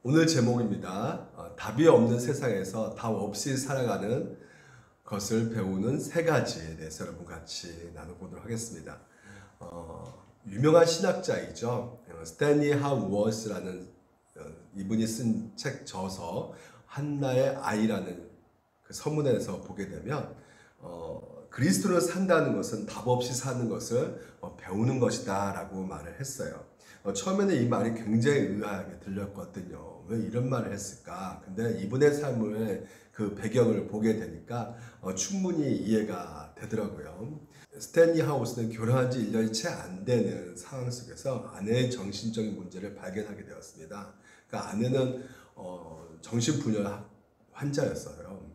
오늘 제목입니다. 답이 없는 세상에서 답 없이 살아가는 것을 배우는 세 가지에 대해서 여러분 같이 나눠보도록 하겠습니다. 유명한 신학자이죠. 스탠리 하우어스라는 이분이 쓴 책 저서 한나의 아이라는 그 서문에서 보게 되면 그리스도를 산다는 것은 답 없이 사는 것을 배우는 것이다 라고 말을 했어요. 처음에는 이 말이 굉장히 의아하게 들렸거든요. 왜 이런 말을 했을까? 근데 이분의 삶의 그 배경을 보게 되니까 충분히 이해가 되더라고요. 스탠리 하우스는 결혼한 지 1년이 채 안 되는 상황 속에서 아내의 정신적인 문제를 발견하게 되었습니다. 그러니까 아내는 정신분열 환자였어요.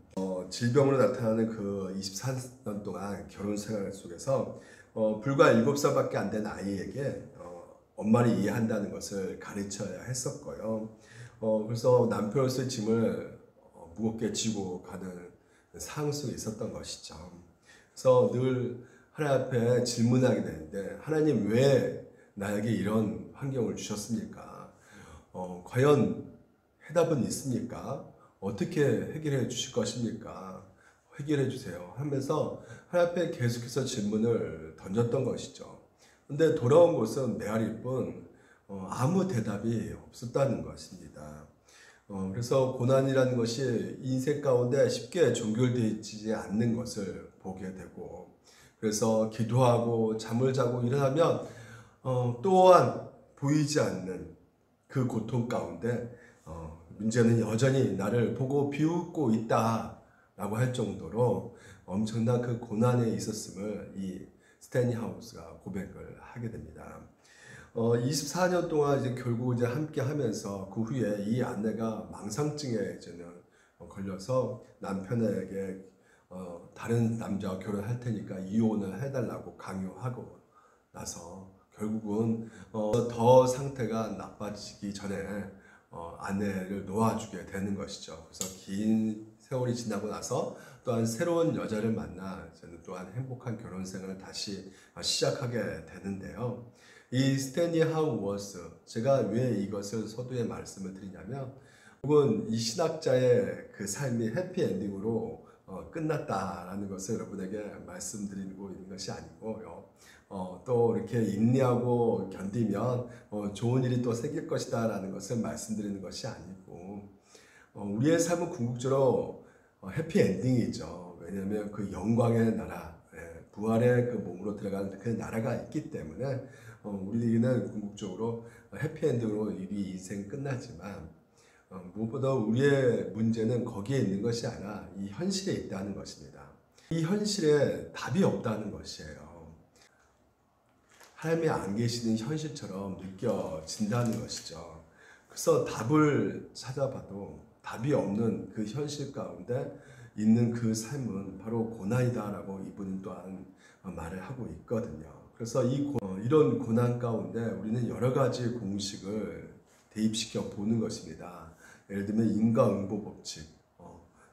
질병으로 나타나는 그 24년 동안 결혼 생활 속에서 불과 7살밖에 안 된 아이에게 엄마를 이해한다는 것을 가르쳐야 했었고요. 그래서 남편으로서의 짐을 무겁게 지고 가는 상황 속에 있었던 것이죠. 그래서 늘 하나님 앞에 질문하게 되는데, 하나님 왜 나에게 이런 환경을 주셨습니까? 과연 해답은 있습니까? 어떻게 해결해 주실 것입니까? 해결해 주세요 하면서 하나님 앞에 계속해서 질문을 던졌던 것이죠. 근데 돌아온 것은 메아리일 뿐 아무 대답이 없었다는 것입니다. 그래서 고난이라는 것이 인생 가운데 쉽게 종결되지 않는 것을 보게 되고, 그래서 기도하고 잠을 자고 일어나면 또한 보이지 않는 그 고통 가운데 문제는 여전히 나를 보고 비웃고 있다라고 할 정도로 엄청난 그 고난에 있었음을 이 스탠리 하우스가 고백을 하게 됩니다. 24년 동안 이제 결국 이제 함께 하면서 그 후에 이 아내가 망상증에 이제는 걸려서 남편에게 다른 남자와 결혼할 테니까 이혼을 해달라고 강요하고 나서 결국은 더 상태가 나빠지기 전에 아내를 놓아주게 되는 것이죠. 그래서 긴 세월이 지나고 나서 또한 새로운 여자를 만나 저는 또한 행복한 결혼 생활을 다시 시작하게 되는데요. 이 스탠리 하우어스, 제가 왜 이것을 서두에 말씀을 드리냐면, 혹은 이 신학자의 그 삶이 해피엔딩으로 끝났다라는 것을 여러분에게 말씀드리고 있는 것이 아니고요. 또 이렇게 인내하고 견디면 좋은 일이 또 생길 것이다 라는 것을 말씀드리는 것이 아니고, 우리의 삶은 궁극적으로 해피엔딩이죠. 왜냐하면 그 영광의 나라, 부활의 그 몸으로 들어가는 그 나라가 있기 때문에 우리는 궁극적으로 해피엔딩으로 우리 인생 끝나지만, 무엇보다 우리의 문제는 거기에 있는 것이 아니라 이 현실에 있다는 것입니다. 이 현실에 답이 없다는 것이에요. 하나님이 안 계시는 현실처럼 느껴진다는 것이죠. 그래서 답을 찾아봐도 답이 없는 그 현실 가운데 있는 그 삶은 바로 고난이다라고 이분 또한 말을 하고 있거든요. 그래서 이런 고난 가운데 우리는 여러 가지 공식을 대입시켜 보는 것입니다. 예를 들면 인과응보 법칙.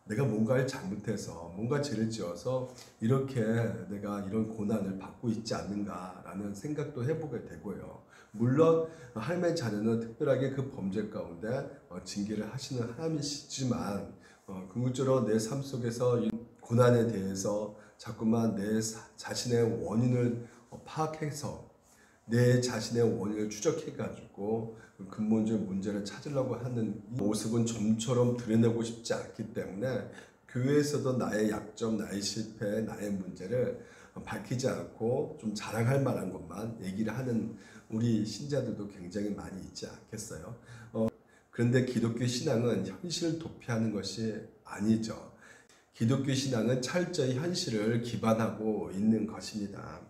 내가 뭔가를 잘못해서 뭔가 죄를 지어서 이렇게 내가 이런 고난을 받고 있지 않는가라는 생각도 해보게 되고요. 물론 하나님의 자녀는 특별하게 그 범죄 가운데 징계를 하시는 하나님이시지만 궁극적으로 내 삶 속에서 이 고난에 대해서 자꾸만 내 자신의 원인을 파악해서 내 자신의 원인을 추적해가지고 근본적인 문제를 찾으려고 하는 이 모습은 좀처럼 드러내고 싶지 않기 때문에 교회에서도 나의 약점, 나의 실패, 나의 문제를 밝히지 않고 좀 자랑할 만한 것만 얘기를 하는 우리 신자들도 굉장히 많이 있지 않겠어요? 그런데 기독교 신앙은 현실을 도피하는 것이 아니죠. 기독교 신앙은 철저히 현실을 기반하고 있는 것입니다.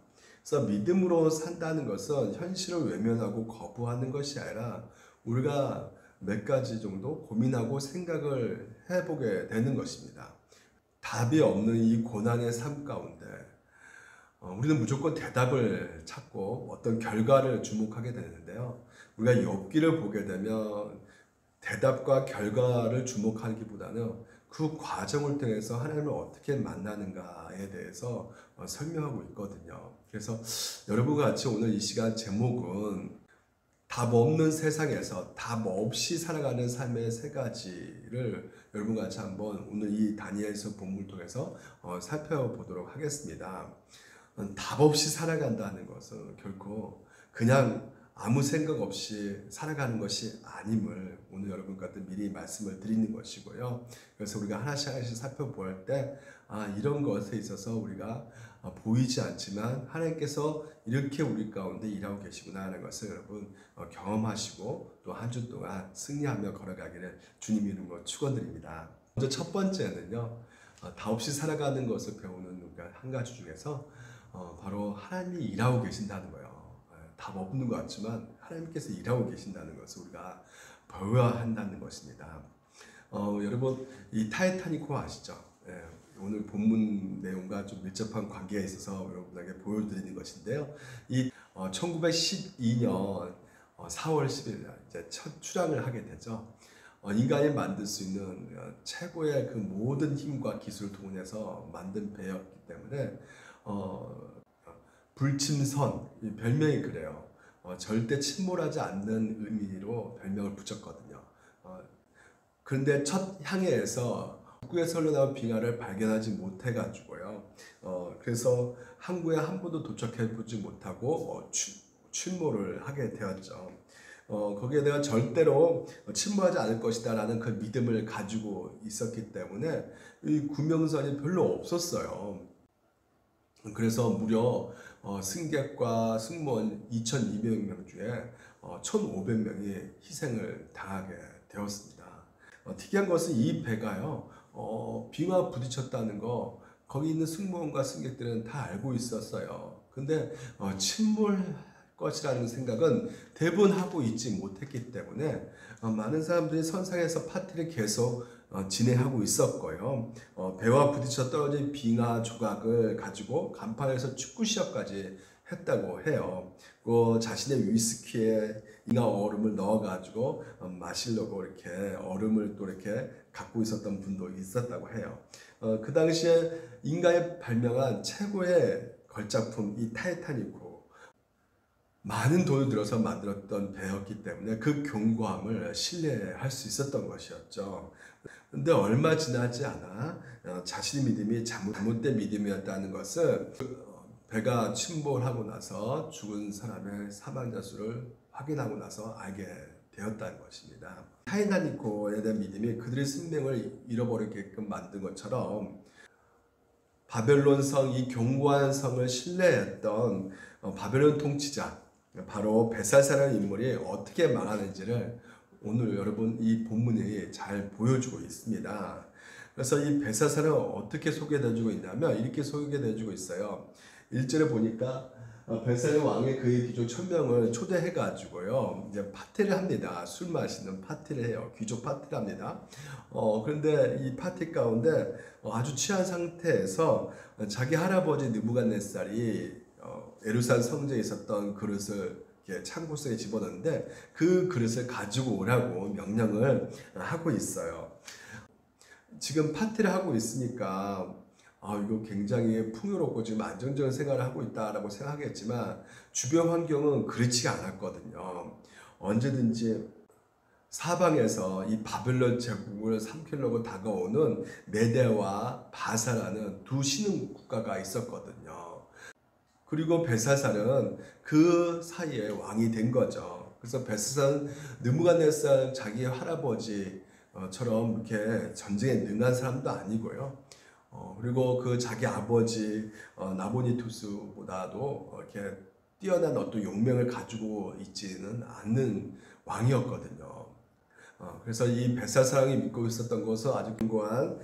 그래서 믿음으로 산다는 것은 현실을 외면하고 거부하는 것이 아니라 우리가 몇 가지 정도 고민하고 생각을 해보게 되는 것입니다. 답이 없는 이 고난의 삶 가운데 우리는 무조건 대답을 찾고 어떤 결과를 주목하게 되는데요. 우리가 욥기를 보게 되면 대답과 결과를 주목하기보다는 그 과정을 통해서 하나님을 어떻게 만나는가에 대해서 설명하고 있거든요. 그래서 여러분과 같이 오늘 이 시간 제목은 답 없는 세상에서 답 없이 살아가는 삶의 세 가지를 여러분과 같이 한번 오늘 이 다니엘서 본문을 통해서 살펴보도록 하겠습니다. 답 없이 살아간다는 것은 결코 그냥 아무 생각 없이 살아가는 것이 아님을 오늘 여러분과 미리 말씀을 드리는 것이고요. 그래서 우리가 하나씩 하나씩 살펴볼 때 이런 것에 있어서 우리가 보이지 않지만 하나님께서 이렇게 우리 가운데 일하고 계시구나 하는 것을 여러분 경험하시고 또 한 주 동안 승리하며 걸어가기를 주님 이름으로 축원드립니다. 먼저 첫 번째는요. 답 없이 살아가는 것을 배우는 한 가지 중에서 바로 하나님이 일하고 계신다는 거예요. 답 없는 것 같지만 하나님께서 일하고 계신다는 것을 우리가 배워야 한다는 것입니다. 여러분 이 타이타닉호 아시죠? 오늘 본문 내용과 좀 밀접한 관계가 있어서 여러분에게 보여드리는 것인데요. 이 1912년 4월 10일 날 이제 첫 출항을 하게 되죠. 인간이 만들 수 있는 최고의 그 모든 힘과 기술을 동원해서 만든 배였기 때문에 불침선, 이 별명이 그래요. 절대 침몰하지 않는 의미로 별명을 붙였거든요. 그런데 첫 항해에서 북극에서 흘러나온 빙하를 발견하지 못해가지고요. 그래서 항구에 한 번도 도착해보지 못하고 침몰을 하게 되었죠. 거기에 내가 절대로 침몰하지 않을 것이다 라는 그 믿음을 가지고 있었기 때문에 이 구명선이 별로 없었어요. 그래서 무려 승객과 승무원 2,200명 중에 1,500명이 희생을 당하게 되었습니다. 특이한 것은 이 배가요, 빙하 부딪혔다는 거 거기 있는 승무원과 승객들은 다 알고 있었어요. 근데 침몰할 것이라는 생각은 대부분 하고 있지 못했기 때문에 많은 사람들이 선상에서 파티를 계속 진행하고 있었고요. 배와 부딪혀 떨어진 빙하 조각을 가지고 간판에서 축구 시합까지 했다고 해요. 자신의 위스키에 잉하 얼음을 넣어가지고 마시려고 이렇게 얼음을 또 이렇게 갖고 있었던 분도 있었다고 해요. 그 당시에 인간이 발명한 최고의 걸작품 이 타이타닉호. 많은 돈을 들여서 만들었던 배였기 때문에 그 견고함을 신뢰할 수 있었던 것이었죠. 근데 얼마 지나지 않아 자신의 믿음이 잘못된 믿음이었다는 것을 배가 침몰하고 나서 죽은 사람의 사망자 수를 확인하고 나서 알게 되었다는 것입니다. 타이타닉호에 대한 믿음이 그들의 생명을 잃어버리게끔 만든 것처럼 바벨론 성, 이 견고한 성을 신뢰했던 바벨론 통치자 바로 벨사살이라는 인물이 어떻게 망하는지를 오늘 여러분 이 본문이 잘 보여주고 있습니다. 그래서 이 벨사살은 어떻게 소개되어주고 있냐면 이렇게 소개되어주고 있어요. 1절에 보니까 벨사살 왕이 그의 귀족 1,000명을 초대해가지고요 이제 파티를 합니다. 술 마시는 파티를 해요. 귀족 파티를 합니다. 그런데 이 파티 가운데 아주 취한 상태에서 자기 할아버지 느부갓네살이 예루살렘 성전에 있었던 그릇을 창고 속에 집어넣는데 그 그릇을 가지고 오라고 명령을 하고 있어요. 지금 파티를 하고 있으니까 이거 굉장히 풍요롭고 지금 안정적인 생활을 하고 있다라고 생각하겠지만 주변 환경은 그렇지가 않았거든요. 언제든지 사방에서 이 바벨론 제국을 삼키려고 다가오는 메대와 바사라는 두 신흥 국가가 있었거든요. 그리고 벨사살은 그 사이에 왕이 된 거죠. 그래서 벨사살은 느부갓네살 자기 할아버지처럼 이렇게 전쟁에 능한 사람도 아니고요. 그리고 그 자기 아버지 나보니투스보다도 이렇게 뛰어난 어떤 용맹을 가지고 있지는 않는 왕이었거든요. 그래서 이 벨사살이 믿고 있었던 것은 아주 견고한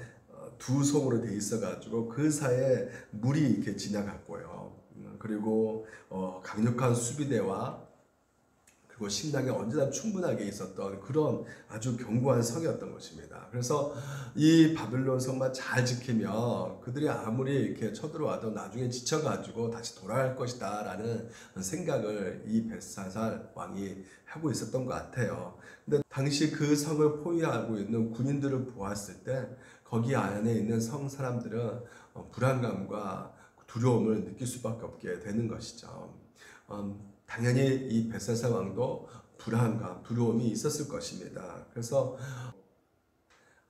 두 성으로 돼 있어가지고 그 사이에 물이 이렇게 지나갔고요. 그리고 강력한 수비대와 그리고 식량이 언제나 충분하게 있었던 그런 아주 견고한 성이었던 것입니다. 그래서 이 바벨론 성만 잘 지키면 그들이 아무리 이렇게 쳐들어와도 나중에 지쳐가지고 다시 돌아갈 것이다 라는 생각을 이 벨사살 왕이 하고 있었던 것 같아요. 근데 당시 그 성을 포위하고 있는 군인들을 보았을 때 거기 안에 있는 성 사람들은 불안감과 두려움을 느낄 수밖에 없게 되는 것이죠. 당연히 이 벨사살 왕도 불안감, 두려움이 있었을 것입니다. 그래서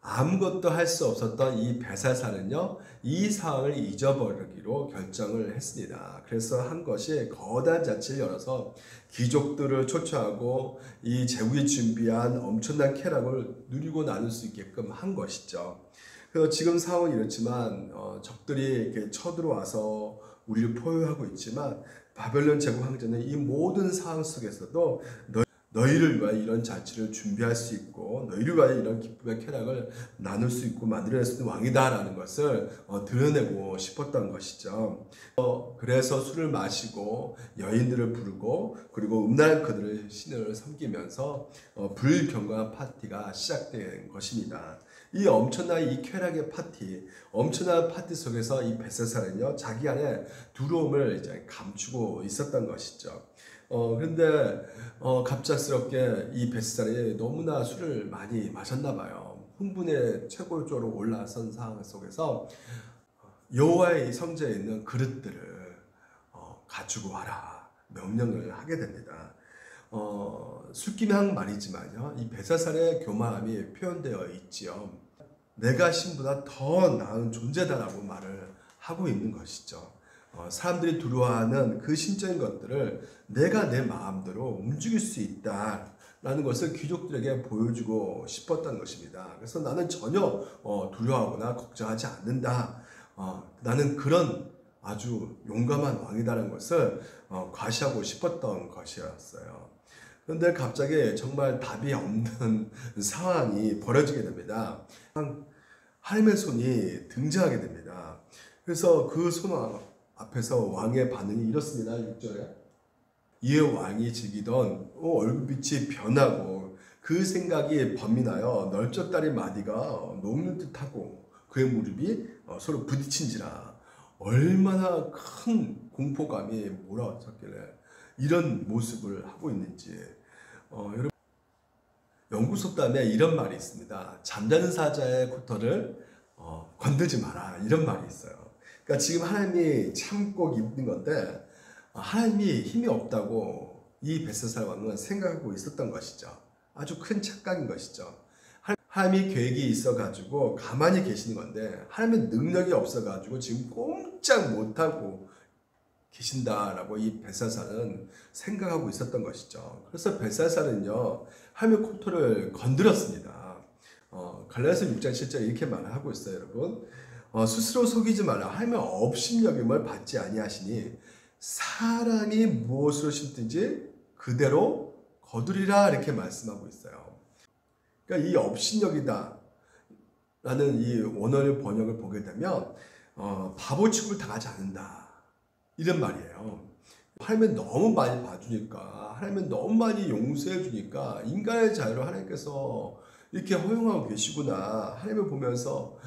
아무것도 할 수 없었던 이 벨사살은요, 이 상황을 잊어버리기로 결정을 했습니다. 그래서 한 것이 거대한 잔치를 열어서 귀족들을 초청하고 이 제국이 준비한 엄청난 쾌락을 누리고 나눌 수 있게끔 한 것이죠. 그래서 지금 상황은 이렇지만 적들이 이렇게 쳐들어와서 우리를 포효하고 있지만 바벨론 제국 황제는 이 모든 상황 속에서도 너희를 위하여 이런 잔치를 준비할 수 있고 너희를 위하여 이런 기쁨의 쾌락을 나눌 수 있고 만들어낼 수 있는 왕이다라는 것을 드러내고 싶었던 것이죠. 그래서 술을 마시고 여인들을 부르고 그리고 음란한 그들을 신을 섬기면서 불경건한 파티가 시작된 것입니다. 이 엄청난 이 쾌락의 파티, 엄청난 파티 속에서 이 벨사살은요, 자기 안에 두려움을 이제 감추고 있었던 것이죠. 그런데 갑작스럽게 이 벨사살이 너무나 술을 많이 마셨나 봐요. 흥분의 최고조로 올라선 상황 속에서 여호와의 성전에 있는 그릇들을 가지고 와라 명령을 하게 됩니다. 술김한 말이지만요, 이 벨사살의 교만함이 표현되어 있지요. 내가 신보다 더 나은 존재다라고 말을 하고 있는 것이죠. 사람들이 두려워하는 그 신적인 것들을 내가 내 마음대로 움직일 수 있다라는 것을 귀족들에게 보여주고 싶었던 것입니다. 그래서 나는 전혀 두려워하거나 걱정하지 않는다. 나는 그런 아주 용감한 왕이다라는 것을 과시하고 싶었던 것이었어요. 그런데 갑자기 정말 답이 없는 상황이 벌어지게 됩니다. 하나님의 손이 등장하게 됩니다. 그래서 그 손 앞에서 왕의 반응이 이렇습니다. 6절에 이에 왕이 즐기던 얼굴빛이 변하고 그 생각이 번민하여 널쩍다리 마디가 녹는 듯하고 그의 무릎이 서로 부딪힌지라. 얼마나 큰 공포감이 몰아쳤길래 이런 모습을 하고 있는지. 여러분, 영국 속담에 이런 말이 있습니다. 잠자는 사자의 코털을 건들지 마라, 이런 말이 있어요. 그러니까 지금 하나님이 참고 있는 건데 하나님이 힘이 없다고 이 벨사살 왕은 생각하고 있었던 것이죠. 아주 큰 착각인 것이죠. 하나님이 계획이 있어가지고 가만히 계시는 건데 하나님의 능력이 없어가지고 지금 꼼짝 못하고 계신다라고 이 벨사살은 생각하고 있었던 것이죠. 그래서 벨사살은요, 하나님의 코털을 건드렸습니다. 갈라디아서 6장 7절 이렇게 말을 하고 있어요, 여러분. 스스로 속이지 말라. 하나님의 업신여김을 받지 아니하시니 사람이 무엇으로 심든지 그대로 거두리라, 이렇게 말씀하고 있어요. 그러니까 이 업신여기다 라는 이 원어의 번역을 보게 되면 바보 취급을 당하지 않는다, 이런 말이에요. 하나님은 너무 많이 봐주니까, 하나님은 너무 많이 용서해 주니까 인간의 자유를 하나님께서 이렇게 허용하고 계시구나. 하나님을 보면서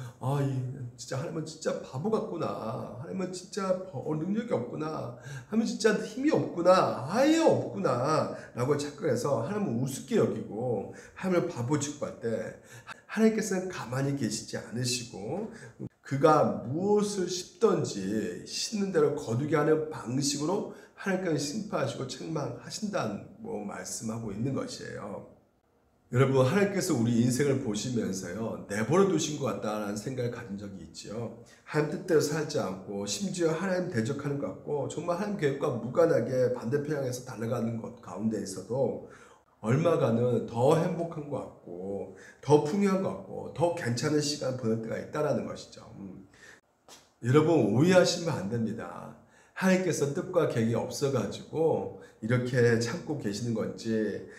진짜 하나님은 진짜 바보 같구나. 하나님은 진짜 능력이 없구나. 하나님은 진짜 힘이 없구나. 아예 없구나. 라고 착각해서 하나님은 우습게 여기고 하나님을 바보 취급할 때 하나님께서는 가만히 계시지 않으시고 그가 무엇을 씹든지 씹는 대로 거두게 하는 방식으로 하나님께서 심판하시고 책망하신다는 말씀하고 있는 것이에요. 여러분, 하나님께서 우리 인생을 보시면서요, 내버려 두신 것 같다라는 생각을 가진 적이 있지요. 하나님 뜻대로 살지 않고 심지어 하나님 대적하는 것 같고 정말 하나님 계획과 무관하게 반대편 향해서 달려가는 것 가운데에서도 얼마간은 더 행복한 것 같고 더 풍요한 것 같고 더 괜찮은 시간 보낼 때가 있다는 것이죠. 여러분, 오해하시면 안 됩니다. 하나님께서 뜻과 계획이 없어가지고 이렇게 참고 계시는 건지,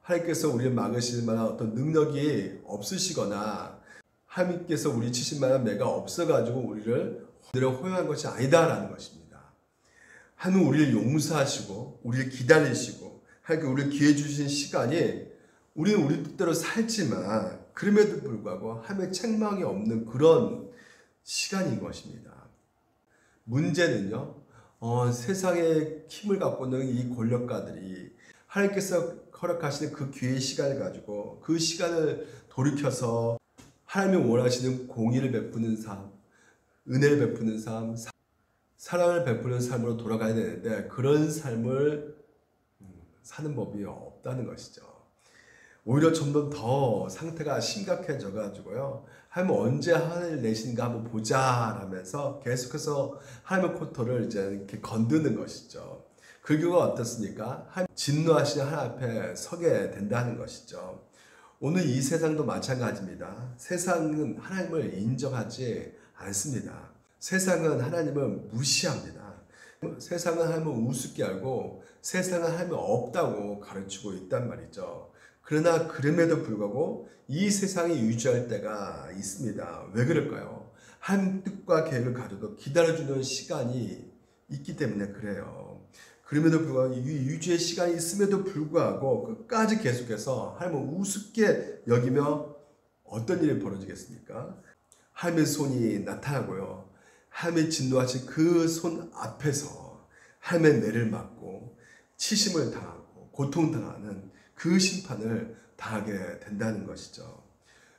하나님께서 우리를 막으실 만한 어떤 능력이 없으시거나 하나님께서 우리 치실 만한 매가 없어가지고 우리를 호용한 것이 아니다라는 것입니다. 하나님 우리를 용서하시고 우리를 기다리시고 하나님께 우리를 기회 주신 시간이, 우리는 우리 뜻대로 살지만 그럼에도 불구하고 하나님의 책망이 없는 그런 시간인 것입니다. 문제는요, 세상의 힘을 갖고 있는 이 권력가들이 하나님께서 허락하시는 그 기회의 시간을 가지고 그 시간을 돌이켜서 하나님이 원하시는 공의를 베푸는 삶, 은혜를 베푸는 삶, 사랑을 베푸는 삶으로 돌아가야 되는데 그런 삶을 사는 법이 없다는 것이죠. 오히려 점점 더 상태가 심각해져 가지고요. 하나님 언제 하늘 내신가 한번 보자 라면서 계속해서 하나님의 코터를 이제 이렇게 건드는 것이죠. 그 결과가 어떻습니까? 진노하시는 하나님 앞에 서게 된다는 것이죠. 오늘 이 세상도 마찬가지입니다. 세상은 하나님을 인정하지 않습니다. 세상은 하나님을 무시합니다. 세상은 하나님을 우습게 알고 세상은 하나님이 없다고 가르치고 있단 말이죠. 그러나 그럼에도 불구하고 이 세상이 유지할 때가 있습니다. 왜 그럴까요? 하나님 뜻과 계획을 가져도 기다려주는 시간이 있기 때문에 그래요. 그럼에도 불구하고 이 유지의 시간이 있음에도 불구하고 끝까지 계속해서 하나님을 우습게 여기며 어떤 일이 벌어지겠습니까? 하나님의 손이 나타나고요. 하나님의 진노하신 그 손 앞에서 하나님의 매를 맞고 치심을 당하고 고통당하는 그 심판을 당하게 된다는 것이죠.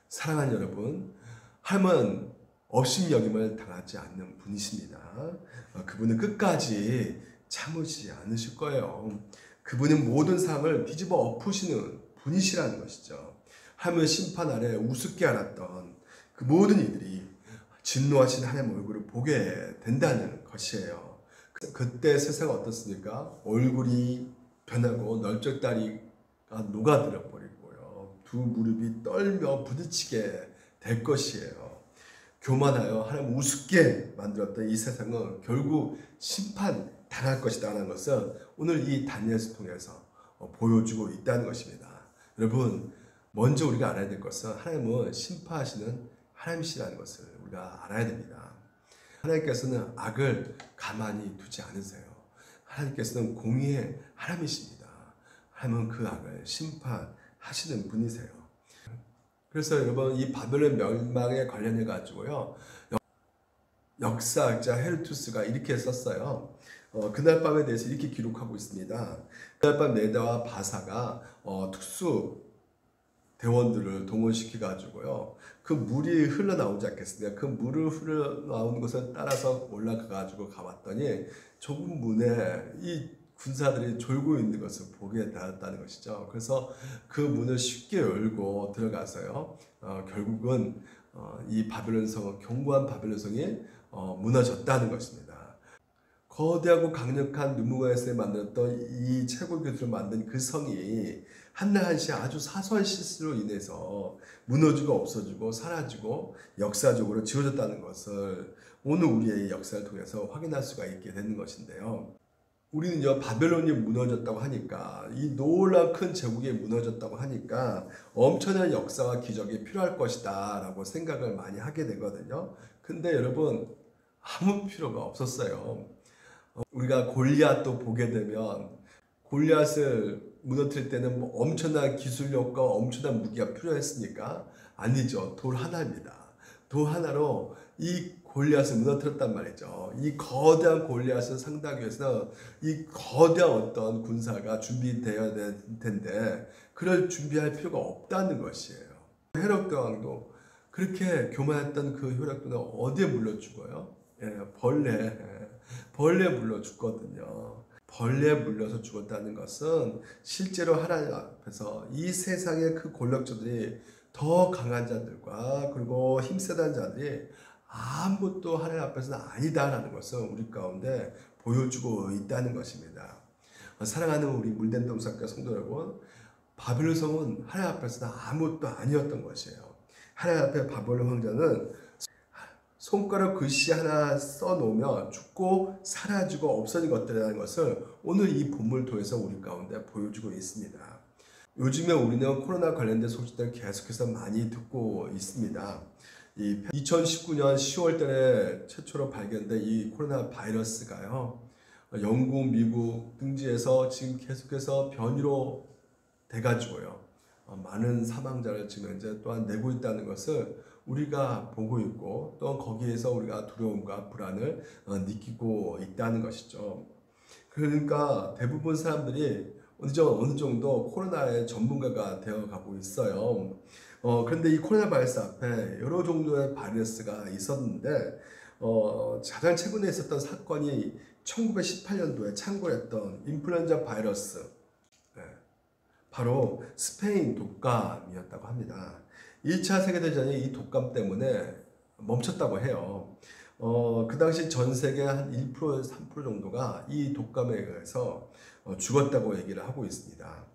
사랑하는 여러분, 하나님은 업신여김을 당하지 않는 분이십니다. 그분은 끝까지 참으시지 않으실 거예요. 그분은 모든 상을 뒤집어 엎으시는 분이시라는 것이죠. 하나님의 심판 아래 우습게 알았던 그 모든 이들이 진노하신 하나님의 얼굴을 보게 된다는 것이에요. 그때 세상은 어떻습니까? 얼굴이 변하고 넓적다리가 녹아들어 버리고요. 두 무릎이 떨며 부딪히게 될 것이에요. 교만하여 하나님 우습게 만들었던 이 세상은 결국 심판 당할 것이다라는 것을 오늘 이 다니엘서 통해서 보여주고 있다는 것입니다. 여러분, 먼저 우리가 알아야 될 것은 하나님은 심판하시는 하나님이시라는 것을 우리가 알아야 됩니다. 하나님께서는 악을 가만히 두지 않으세요. 하나님께서는 공의의 하나님이십니다. 하나님은 그 악을 심판하시는 분이세요. 그래서 여러분, 이 바벨론 멸망에 관련해 가지고요, 역사학자 헤르투스가 이렇게 썼어요. 그날 밤에 대해서 이렇게 기록하고 있습니다. 그날 밤 메대와 바사가 특수 대원들을 동원시켜 가지고요, 그 물이 흘러나오지 않겠습니까? 그 물을 흘러나오는 것을 따라서 올라가 가지고 가봤더니 좁은 문에 이 군사들이 졸고 있는 것을 보게 되었다는 것이죠. 그래서 그 문을 쉽게 열고 들어가서요, 결국은 이 바벨론 성, 견고한 바벨론 성이 무너졌다는 것입니다. 거대하고 강력한 느부갓네살이 만들었던 이 최고 교수를 만든 그 성이 한날 한시 아주 사소한 실수로 인해서 무너지고 없어지고 사라지고 역사적으로 지워졌다는 것을 오늘 우리의 역사를 통해서 확인할 수가 있게 되는 것인데요. 우리는요, 바벨론이 무너졌다고 하니까, 이 놀라운 큰 제국이 무너졌다고 하니까 엄청난 역사와 기적이 필요할 것이다 라고 생각을 많이 하게 되거든요. 근데 여러분, 아무 필요가 없었어요. 우리가 골리앗도 보게 되면 골리앗을 무너뜨릴 때는 뭐 엄청난 기술력과 엄청난 무기가 필요했습니까? 아니죠. 돌 하나입니다. 돌 하나로 이 골리앗을 무너뜨렸단 말이죠. 이 거대한 골리앗을 상대하기 위해서 이 거대한 어떤 군사가 준비되어야 될 텐데 그럴 준비할 필요가 없다는 것이에요. 헤롯 왕도 그렇게 교만했던 그 헤롯 왕은 어디에 물려 죽어요? 벌레에 물려 죽거든요. 벌레에 물려서 죽었다는 것은 실제로 하나님 앞에서 이 세상의 그 권력자들이 더 강한 자들과 그리고 힘세단 자들이 아무것도 하나님 앞에서는 아니다라는 것을 우리 가운데 보여주고 있다는 것입니다. 사랑하는 우리 물된 동사과 성도 여러분, 바벨론 성은 하나님 앞에서는 아무것도 아니었던 것이에요. 하나님 앞에 바벨론 황제는 손가락 글씨 하나 써놓으면 죽고 사라지고 없어진 것들이라는 것을 오늘 이 본문을 통해서 우리 가운데 보여주고 있습니다. 요즘에 우리는 코로나 관련된 소식들을 계속해서 많이 듣고 있습니다. 2019년 10월 달에 최초로 발견된 이 코로나 바이러스가요, 영국, 미국 등지에서 지금 계속해서 변이로 돼가지고요, 많은 사망자를 지금 이제 또한 내고 있다는 것을 우리가 보고 있고, 또 거기에서 우리가 두려움과 불안을 느끼고 있다는 것이죠. 그러니까 대부분 사람들이 어느 정도 코로나의 전문가가 되어 가고 있어요. 그런데 이 코로나 바이러스 앞에 여러 종류의 바이러스가 있었는데, 가장 최근에 있었던 사건이 1918년도에 창궐했던 인플루엔자 바이러스. 바로 스페인 독감이었다고 합니다. 1차 세계대전이 이 독감 때문에 멈췄다고 해요. 그 당시 전 세계 한 1%, 3% 정도가 이 독감에 의해서 죽었다고 얘기를 하고 있습니다.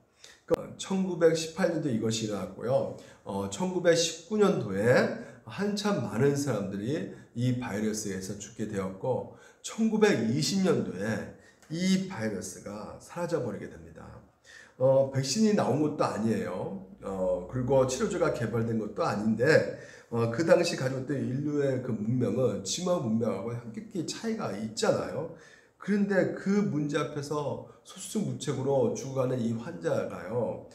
1918년도 이것이 일어났고요. 1919년도에 한참 많은 사람들이 이 바이러스에 의해서 죽게 되었고 1920년도에 이 바이러스가 사라져버리게 됩니다. 백신이 나온 것도 아니에요. 그리고 치료제가 개발된 것도 아닌데 그 당시 가지고 있던 인류의 그 문명은 지구의 문명하고 현격히 차이가 있잖아요. 그런데 그 문제 앞에서 소수증무책으로 죽어가는 이 환자가요.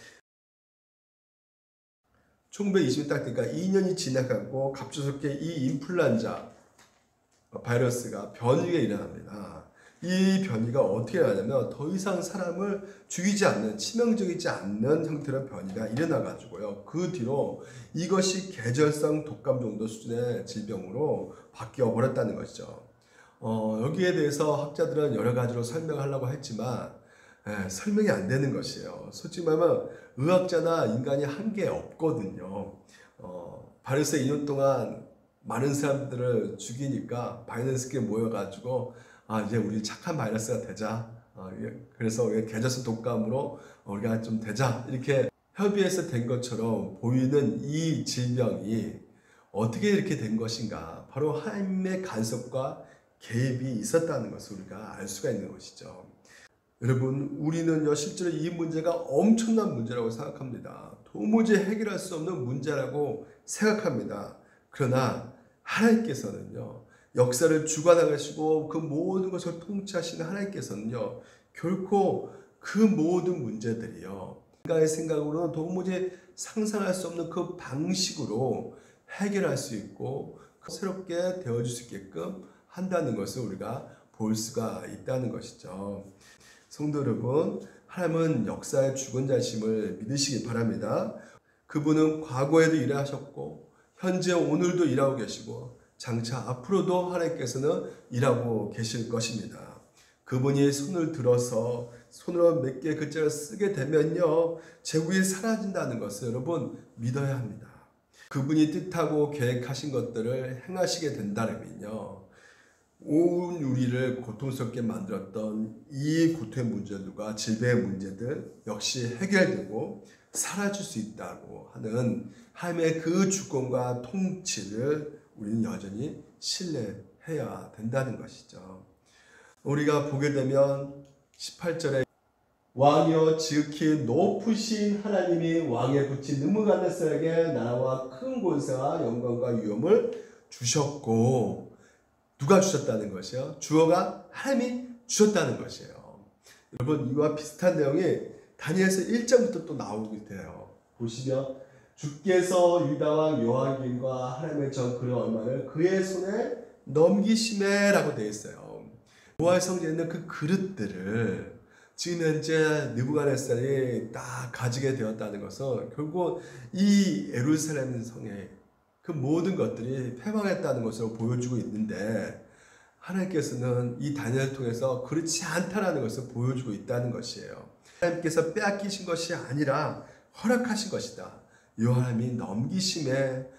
1920년 딱 되니까 2년이 지나가고 갑작스럽게 이 인플루엔자 바이러스가 변이가 일어납니다. 이 변이가 어떻게 일어나냐면 더 이상 사람을 죽이지 않는 치명적이지 않는 형태의 변이가 일어나가지고요. 그 뒤로 이것이 계절성 독감 정도 수준의 질병으로 바뀌어 버렸다는 것이죠. 여기에 대해서 학자들은 여러 가지로 설명하려고 했지만 설명이 안 되는 것이에요. 솔직히 말하면 의학자나 인간이 한 게 없거든요. 바이러스 2년 동안 많은 사람들을 죽이니까 바이러스에 모여가지고 이제 우리 착한 바이러스가 되자. 그래서 계절성 독감으로 우리가 좀 되자. 이렇게 협의해서 된 것처럼 보이는 이 질병이 어떻게 이렇게 된 것인가. 바로 하나님의 간섭과 개입이 있었다는 것을 우리가 알 수가 있는 것이죠. 여러분, 우리는요, 실제로 이 문제가 엄청난 문제라고 생각합니다. 도무지 해결할 수 없는 문제라고 생각합니다. 그러나 하나님께서는요, 역사를 주관하시고 그 모든 것을 통치하시는 하나님께서는요, 결코 그 모든 문제들이요, 인간의 생각으로는 도무지 상상할 수 없는 그 방식으로 해결할 수 있고 새롭게 되어줄 수 있게끔 한다는 것을 우리가 볼 수가 있다는 것이죠. 성도 여러분, 하나님은 역사의 죽은 자심을 믿으시기 바랍니다. 그분은 과거에도 일하셨고 현재 오늘도 일하고 계시고 장차 앞으로도 하나님께서는 일하고 계실 것입니다. 그분이 손을 들어서 손으로 몇 개의 글자를 쓰게 되면요, 제국이 사라진다는 것을 여러분 믿어야 합니다. 그분이 뜻하고 계획하신 것들을 행하시게 된다면요, 온 우리를 고통스럽게 만들었던 이 고통의 문제들과 질병의 문제들 역시 해결되고 사라질 수 있다고 하는 하나님의 그 주권과 통치를 우리는 여전히 신뢰해야 된다는 것이죠. 우리가 보게 되면 18절에 왕이여 지극히 높으신 하나님이 왕에 붙인 느부갓네살에게 나라와 큰 권세와 영광과 위엄을 주셨고, 누가 주셨다는 것이요? 주어가 하나님이 주셨다는 것이에요. 여러분, 이와 비슷한 내용이 다니엘서 1장부터 또 나오게 돼요. 보시면 주께서 유다 왕 여호야김과 하나님의 전 그의 얼마를 그의 손에 넘기심에 라고 되어 있어요. 여호와의 성전에 있는 그 그릇들을 지금 현재 느부갓네살이 딱 가지게 되었다는 것은 결국 이 예루살렘 성에 그 모든 것들이 패망했다는 것을 보여주고 있는데, 하나님께서는 이 다니엘을 통해서 그렇지 않다라는 것을 보여주고 있다는 것이에요. 하나님께서 빼앗기신 것이 아니라 허락하신 것이다. 이 하나님이 넘기심에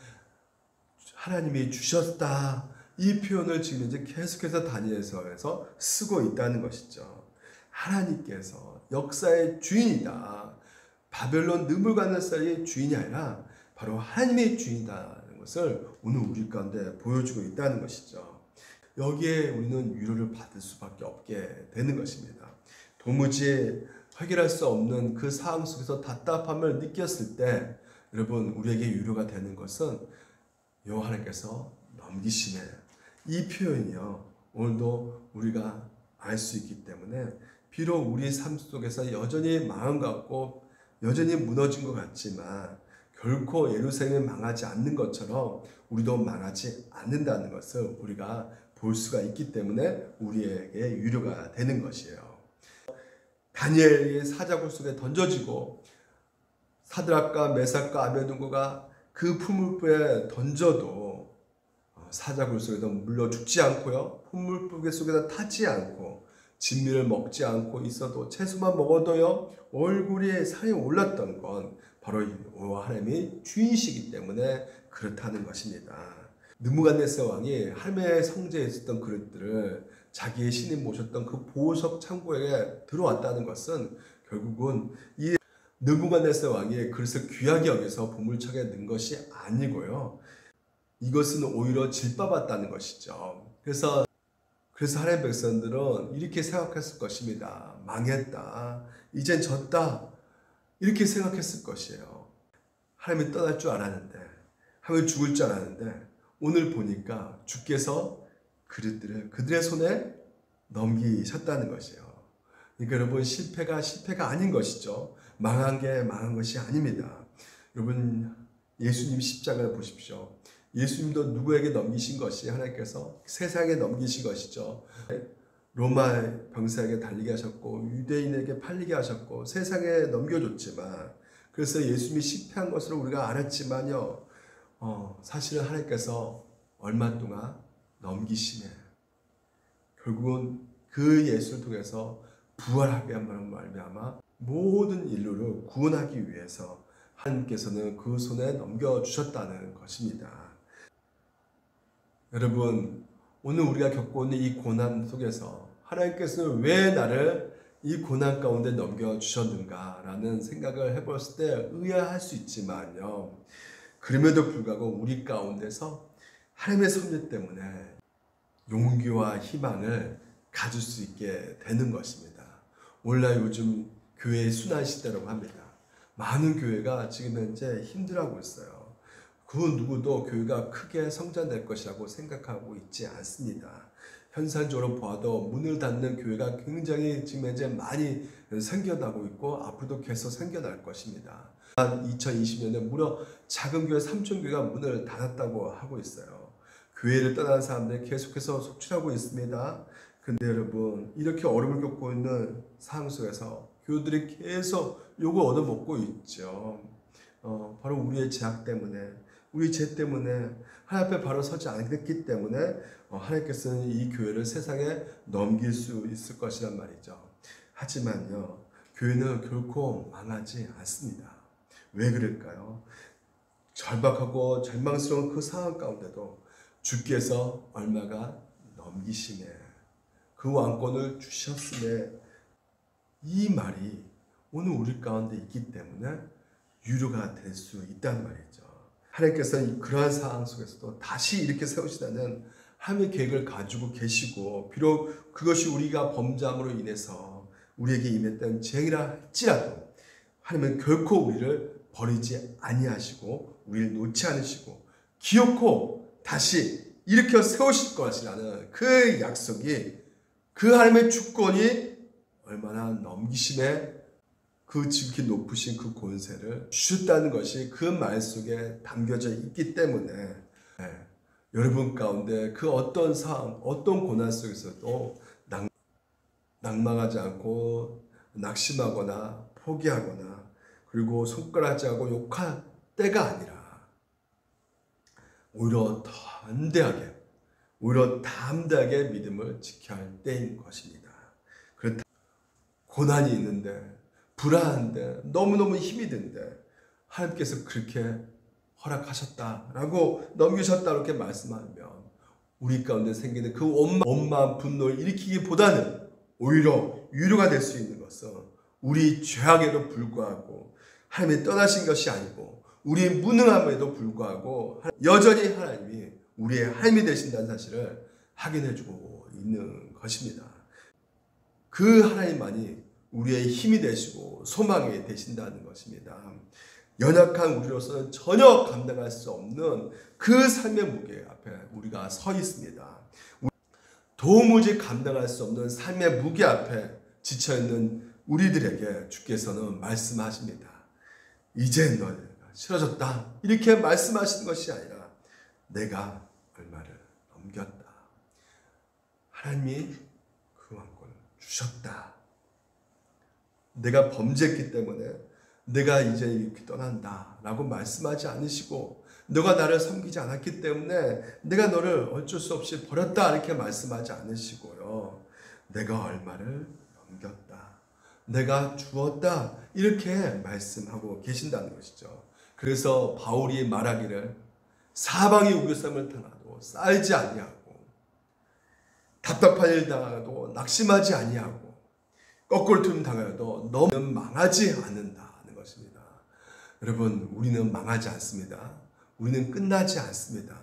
하나님이 주셨다. 이 표현을 지금 이제 계속해서 다니엘서에서 쓰고 있다는 것이죠. 하나님께서 역사의 주인이다. 바벨론 느부갓네살이 주인이 아니라 바로 하나님의 주인이다는 것을 오늘 우리 가운데 보여주고 있다는 것이죠. 여기에 우리는 위로를 받을 수밖에 없게 되는 것입니다. 도무지 해결할 수 없는 그 상황 속에서 답답함을 느꼈을 때 여러분, 우리에게 위로가 되는 것은 여호와 하나님께서 넘기심에, 이 표현이요, 오늘도 우리가 알 수 있기 때문에 비록 우리 삶 속에서 여전히 마음 같고 여전히 무너진 것 같지만 결코 예루살렘이 망하지 않는 것처럼 우리도 망하지 않는다는 것을 우리가 볼 수가 있기 때문에 우리에게 위로가 되는 것이에요. 다니엘이 사자굴 속에 던져지고 사드락과 메삭과 아베드고가 그 풀무불에 던져도 사자굴 속에서 물러 죽지 않고요, 풀무불 속에서 타지 않고 진미를 먹지 않고 있어도 채소만 먹어도요 얼굴에 살이 올랐던 건 바로 하나님이 주인이시기 때문에 그렇다는 것입니다. 느부갓네살 왕이 하나님의 성제에 있었던 그릇들을 자기의 신이 모셨던 그 보석 창고에 들어왔다는 것은 결국은 이 느부갓네살 왕이 그릇을 귀하게 여기서 보물찾기에 넣은 것이 아니고요. 이것은 오히려 질밥았다는 것이죠. 그래서 하나님의 백성들은 이렇게 생각했을 것입니다. 망했다. 이젠 졌다. 이렇게 생각했을 것이에요. 하나님이 떠날 줄 알았는데, 하나님이 죽을 줄 알았는데, 오늘 보니까 주께서 그릇들을 그들의 손에 넘기셨다는 것이에요. 그러니까 여러분, 실패가 아닌 것이죠. 망한 게 망한 것이 아닙니다. 여러분, 예수님 십자가를 보십시오. 예수님도 누구에게 넘기신 것이 하나님께서 세상에 넘기신 것이죠. 로마 병사에게 달리게 하셨고 유대인에게 팔리게 하셨고 세상에 넘겨줬지만, 그래서 예수님이 실패한 것으로 우리가 알았지만요, 사실은 하나님께서 얼마 동안 넘기심에 결국은 그 예수를 통해서 부활하게 함으로 말미암아 모든 인류를 구원하기 위해서 하나님께서는 그 손에 넘겨주셨다는 것입니다. 여러분, 오늘 우리가 겪고 있는 이 고난 속에서 하나님께서는 왜 나를 이 고난 가운데 넘겨주셨는가라는 생각을 해봤을 때 의아할 수 있지만요, 그럼에도 불구하고 우리 가운데서 하나님의 섭리 때문에 용기와 희망을 가질 수 있게 되는 것입니다. 오늘날 요즘 교회의 순환 시대라고 합니다. 많은 교회가 지금 현재 힘들어하고 있어요. 그 누구도 교회가 크게 성장될 것이라고 생각하고 있지 않습니다. 현상적으로 보아도 문을 닫는 교회가 굉장히 지금 현재 많이 생겨나고 있고 앞으로도 계속 생겨날 것입니다. 2020년에 무려 작은 교회 3,000교회가 문을 닫았다고 하고 있어요. 교회를 떠난 사람들이 계속해서 속출하고 있습니다. 근데 여러분, 이렇게 어려움을 겪고 있는 상황 속에서 교회들이 계속 욕을 얻어먹고 있죠. 바로 우리의 죄악 때문에, 우리 죄 때문에 하나님 앞에 바로 서지 않았기 때문에 하나님께서는 이 교회를 세상에 넘길 수 있을 것이란 말이죠. 하지만요, 교회는 결코 망하지 않습니다. 왜 그럴까요? 절박하고 절망스러운 그 상황 가운데도 주께서 얼마가 넘기심에 그 왕권을 주셨음에, 이 말이 오늘 우리 가운데 있기 때문에 유료가 될 수 있단 말이죠. 하나님께서는 그러한 상황 속에서도 다시 이렇게 세우시다는 하나님의 계획을 가지고 계시고, 비록 그것이 우리가 범죄함으로 인해서 우리에게 임했던 죄이라 할지라도 하나님은 결코 우리를 버리지 아니하시고 우리를 놓지 않으시고 기어코 다시 일으켜 세우실 것이라는 그 약속이, 그 하나님의 주권이 얼마나 넘기심에 그 지극히 높으신 그 권세를 주셨다는 것이 그 말 속에 담겨져 있기 때문에 여러분 가운데 그 어떤 상황, 어떤 고난 속에서도 낭망하지 않고 낙심하거나 포기하거나 그리고 손가락질하고 욕할 때가 아니라 오히려 담대하게, 오히려 담대하게 믿음을 지켜야 할 때인 것입니다. 그렇다 고난이 있는데, 불안한데, 너무너무 힘이 드는데 하나님께서 그렇게 허락하셨다라고 넘기셨다 이렇게 말씀하면 우리 가운데 생기는 그 원망 분노를 일으키기보다는 오히려 위로가 될 수 있는 것은 우리 죄악에도 불구하고 하나님이 떠나신 것이 아니고 우리 무능함에도 불구하고 여전히 하나님이 우리의 하나님이 되신다는 사실을 확인해주고 있는 것입니다. 그 하나님만이 우리의 힘이 되시고 소망이 되신다는 것입니다. 연약한 우리로서는 전혀 감당할 수 없는 그 삶의 무게 앞에 우리가 서 있습니다. 도무지 감당할 수 없는 삶의 무게 앞에 지쳐있는 우리들에게 주께서는 말씀하십니다. 이제 너희가 싫어졌다, 이렇게 말씀하시는 것이 아니라 내가 얼마를 넘겼다, 하나님이 그 왕권을 주셨다, 내가 범죄했기 때문에 내가 이제 이렇게 떠난다 라고 말씀하지 않으시고, 너가 나를 섬기지 않았기 때문에 내가 너를 어쩔 수 없이 버렸다 이렇게 말씀하지 않으시고요, 내가 얼마를 넘겼다. 내가 주었다. 이렇게 말씀하고 계신다는 것이죠. 그래서 바울이 말하기를 사방이 우겨쌈을 당하도 쌓이지 아니하고 답답한 일 당하도 낙심하지 아니하고 거꾸로 틈 당하여도 너는 망하지 않는다는 것입니다. 여러분, 우리는 망하지 않습니다. 우리는 끝나지 않습니다.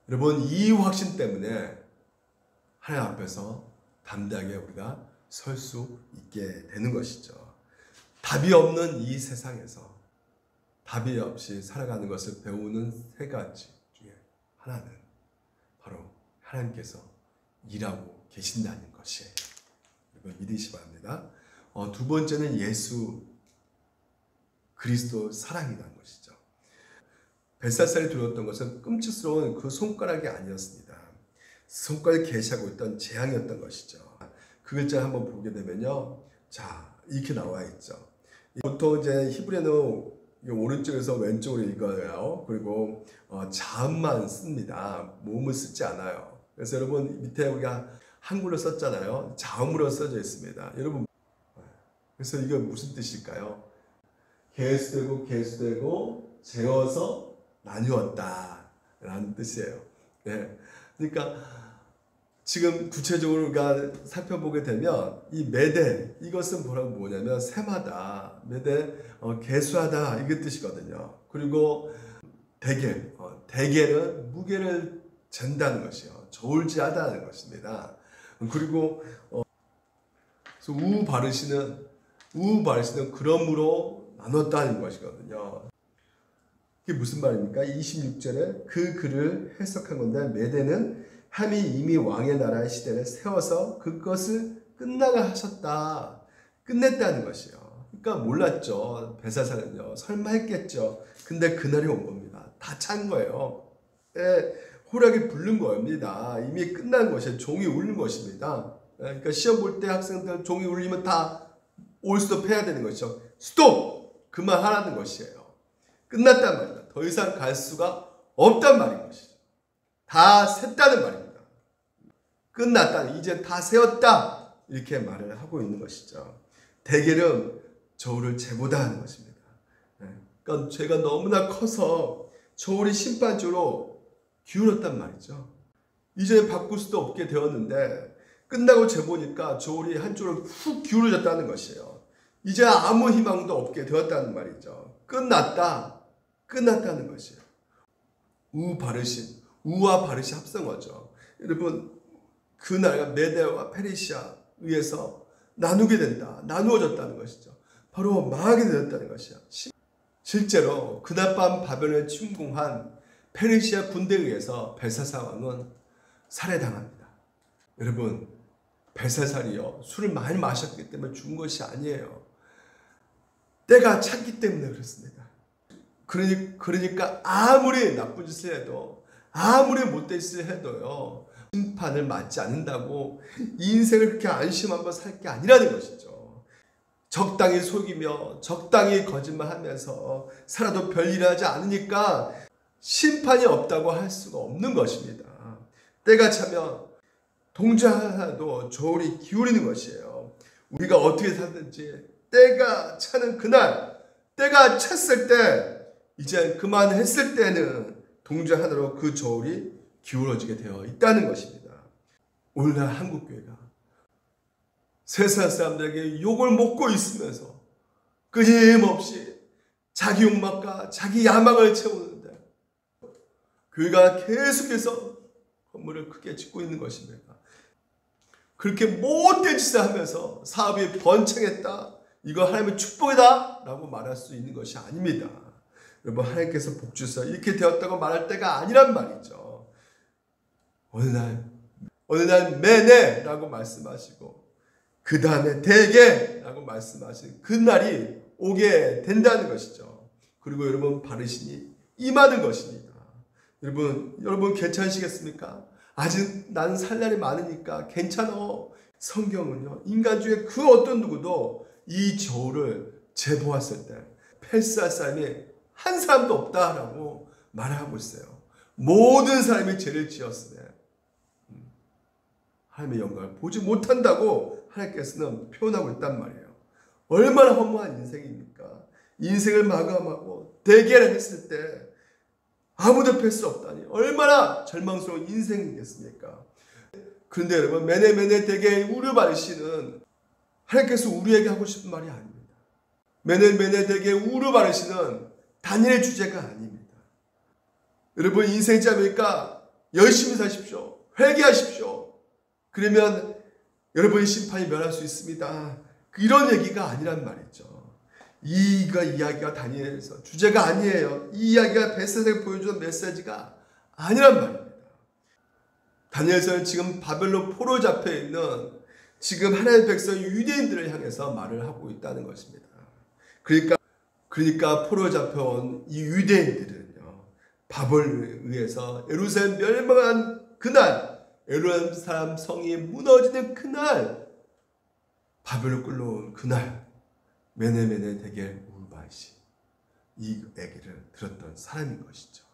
여러분, 이 확신 때문에 하나님 앞에서 담대하게 우리가 설 수 있게 되는 것이죠. 답이 없는 이 세상에서 답이 없이 살아가는 것을 배우는 세 가지 중에 하나는 바로 하나님께서 일하고 계신다는 것이에요. 이걸 믿으시기 바랍니다. 두 번째는 예수 그리스도 사랑이라는 것이죠. 벳사살이 두려웠던 것은 끔찍스러운 그 손가락이 아니었습니다. 손가락에 계시하고 있던 재앙이었던 것이죠. 그 글자를 한번 보게 되면요, 자, 이렇게 나와 있죠. 보통 이제 히브리어는 오른쪽에서 왼쪽으로 읽어요. 그리고 자음만 씁니다. 모음을 쓰지 않아요. 그래서 여러분, 밑에 우리가 한글로 썼잖아요. 자음으로 써져 있습니다. 여러분, 그래서 이거 무슨 뜻일까요? 개수되고 재어서 나누었다 라는 뜻이에요. 네. 그러니까 지금 구체적으로 우리가 살펴보게 되면 이 메대, 이것은 뭐냐면 세마다, 메대, 개수하다 이게 뜻이거든요. 그리고 대개는 무게를 잰다는 것이요, 저울질하다는 것입니다. 그리고 우우 바르시는 그러므로 나눴다는 것이거든요. 이게 무슨 말입니까? 26절에 그 글을 해석한 건데, 메대는 함이 이미 왕의 나라의 시대를 세워서 그것을 끝나가 하셨다. 끝냈다는 것이요. 그러니까 몰랐죠. 벳사살은요. 설마 했겠죠. 근데 그날이 온 겁니다. 다 찬 거예요. 호락이 부른 겁니다. 이미 끝난 것이에요. 종이 울린 것입니다. 그러니까 시험 볼 때 학생들 종이 울리면 다 올스톱 해야 되는 것이죠. 스톱! 그만하라는 것이에요. 끝났단 말입니다. 더 이상 갈 수가 없단 말인 것이죠. 다 샜다는 말입니다. 끝났다. 이제 다 세웠다. 이렇게 말을 하고 있는 것이죠. 대개는 저울을 재보다 하는 것입니다. 그러니까 죄가 너무나 커서 저울이 심판줄로 기울었단 말이죠. 이제 바꿀 수도 없게 되었는데 끝나고 재보니까 저울이 한쪽으로 훅 기울어졌다는 것이에요. 이제 아무 희망도 없게 되었다는 말이죠. 끝났다는 것이에요. 우와 바르신 합성어죠. 여러분, 그 나라가 메데와 페르시아 의해서 나누어졌다는 것이죠. 바로 망하게 되었다는 것이야. 실제로 그날 밤 바벨론에 침공한 페르시아 군대에 의해서 벨사살 왕은 살해당합니다. 여러분, 벨사살이요, 술을 많이 마셨기 때문에 죽은 것이 아니에요. 때가 찼기 때문에 그렇습니다. 그러니까 아무리 나쁜 짓을 해도, 아무리 못된 짓을 해도요, 심판을 맞지 않는다고 인생을 그렇게 안심하고 살 게 아니라는 것이죠. 적당히 속이며 적당히 거짓말하면서 살아도 별일 하지 않으니까 심판이 없다고 할 수가 없는 것입니다. 때가 차면 동자하나도 저울이 기울이는 것이에요. 우리가 어떻게 살든지 때가 차는 그날, 때가 찼을 때, 이제 그만했을 때는 동자 하나로 그 저울이 기울어지게 되어 있다는 것입니다. 오늘날 한국교회가 세상 사람들에게 욕을 먹고 있으면서 끊임없이 자기 욕망과 자기 야망을 채우는데 교회가 계속해서 건물을 크게 짓고 있는 것입니다. 그렇게 못된 짓을 하면서 사업이 번창했다, 이거 하나님의 축복이다 라고 말할 수 있는 것이 아닙니다. 여러분, 하나님께서 복 주셔서 이렇게 되었다고 말할 때가 아니란 말이죠. 어느 날 매네라고 말씀하시고 그 다음에 대개라고 말씀하신 그 날이 오게 된다는 것이죠. 그리고 여러분, 바르시니 임하는 것입니다. 여러분 괜찮으시겠습니까? 아직 나는 살 날이 많으니까 괜찮아. 성경은요, 인간 중에 그 어떤 누구도 이 저울을 재보았을 때 펠사 사람이 한 사람도 없다라고 말하고 있어요. 모든 사람이 죄를 지었으니 하나님의 영광을 보지 못한다고 하나님께서는 표현하고 있단 말이에요. 얼마나 허무한 인생입니까? 인생을 마감하고 대결을 했을 때 아무도 뵐 수 없다니 얼마나 절망스러운 인생이겠습니까? 그런데 여러분, 메네메네 데게 우르바르시는 하나님께서 우리에게 하고 싶은 말이 아닙니다. 메네메네 데게 우르바르시는 다니엘의 주제가 아닙니다. 여러분, 인생 짧으니까 열심히 사십시오. 회개하십시오. 그러면 여러분의 심판이 면할 수 있습니다. 이런 얘기가 아니란 말이죠. 이야기가 다니엘에서 주제가 아니에요. 이 이야기가 벳셋에게 보여주는 메시지가 아니란 말입니다. 다니엘서는 지금 바벨론 포로 잡혀 있는 지금 하나님의 백성 유대인들을 향해서 말을 하고 있다는 것입니다. 그러니까 포로 잡혀온 이 유대인들은요, 바벨론에 의해서 예루살렘 멸망한 그날, 예루살렘 성이 무너지는 그날, 바벨론 끌려온 그날, 메네메네 데겔 우르바르시, 이 얘기를 들었던 사람인 것이죠.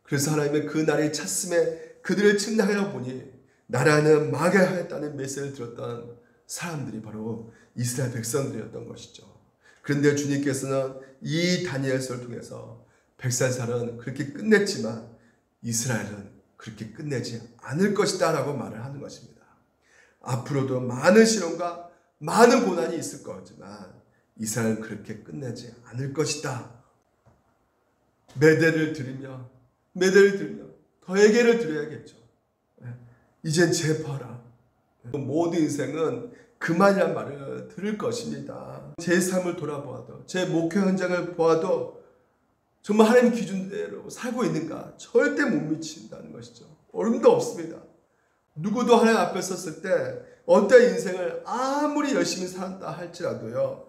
그래서 하나님의 그 날이 찼음에 그들을 측량하여 보니 나라는 망하였다는 메시지를 들었던 사람들이 바로 이스라엘 백성들이었던 것이죠. 그런데 주님께서는 이 다니엘서를 통해서 백살살은 그렇게 끝냈지만 이스라엘은 그렇게 끝내지 않을 것이다 라고 말을 하는 것입니다. 앞으로도 많은 시련과 많은 고난이 있을 거지만 이스라엘은 그렇게 끝내지 않을 것이다. 매대를 들으며 더 회개를 드려야겠죠. 이젠 제퍼라. 모든 인생은 그만이란 말을 들을 것입니다. 제 삶을 돌아보아도, 제 목표 현장을 보아도 정말 하나님 기준대로 살고 있는가 절대 못 미친다는 것이죠. 어림도 없습니다. 누구도 하나님 앞에 섰을 때 어떤 인생을 아무리 열심히 살았다 할지라도요,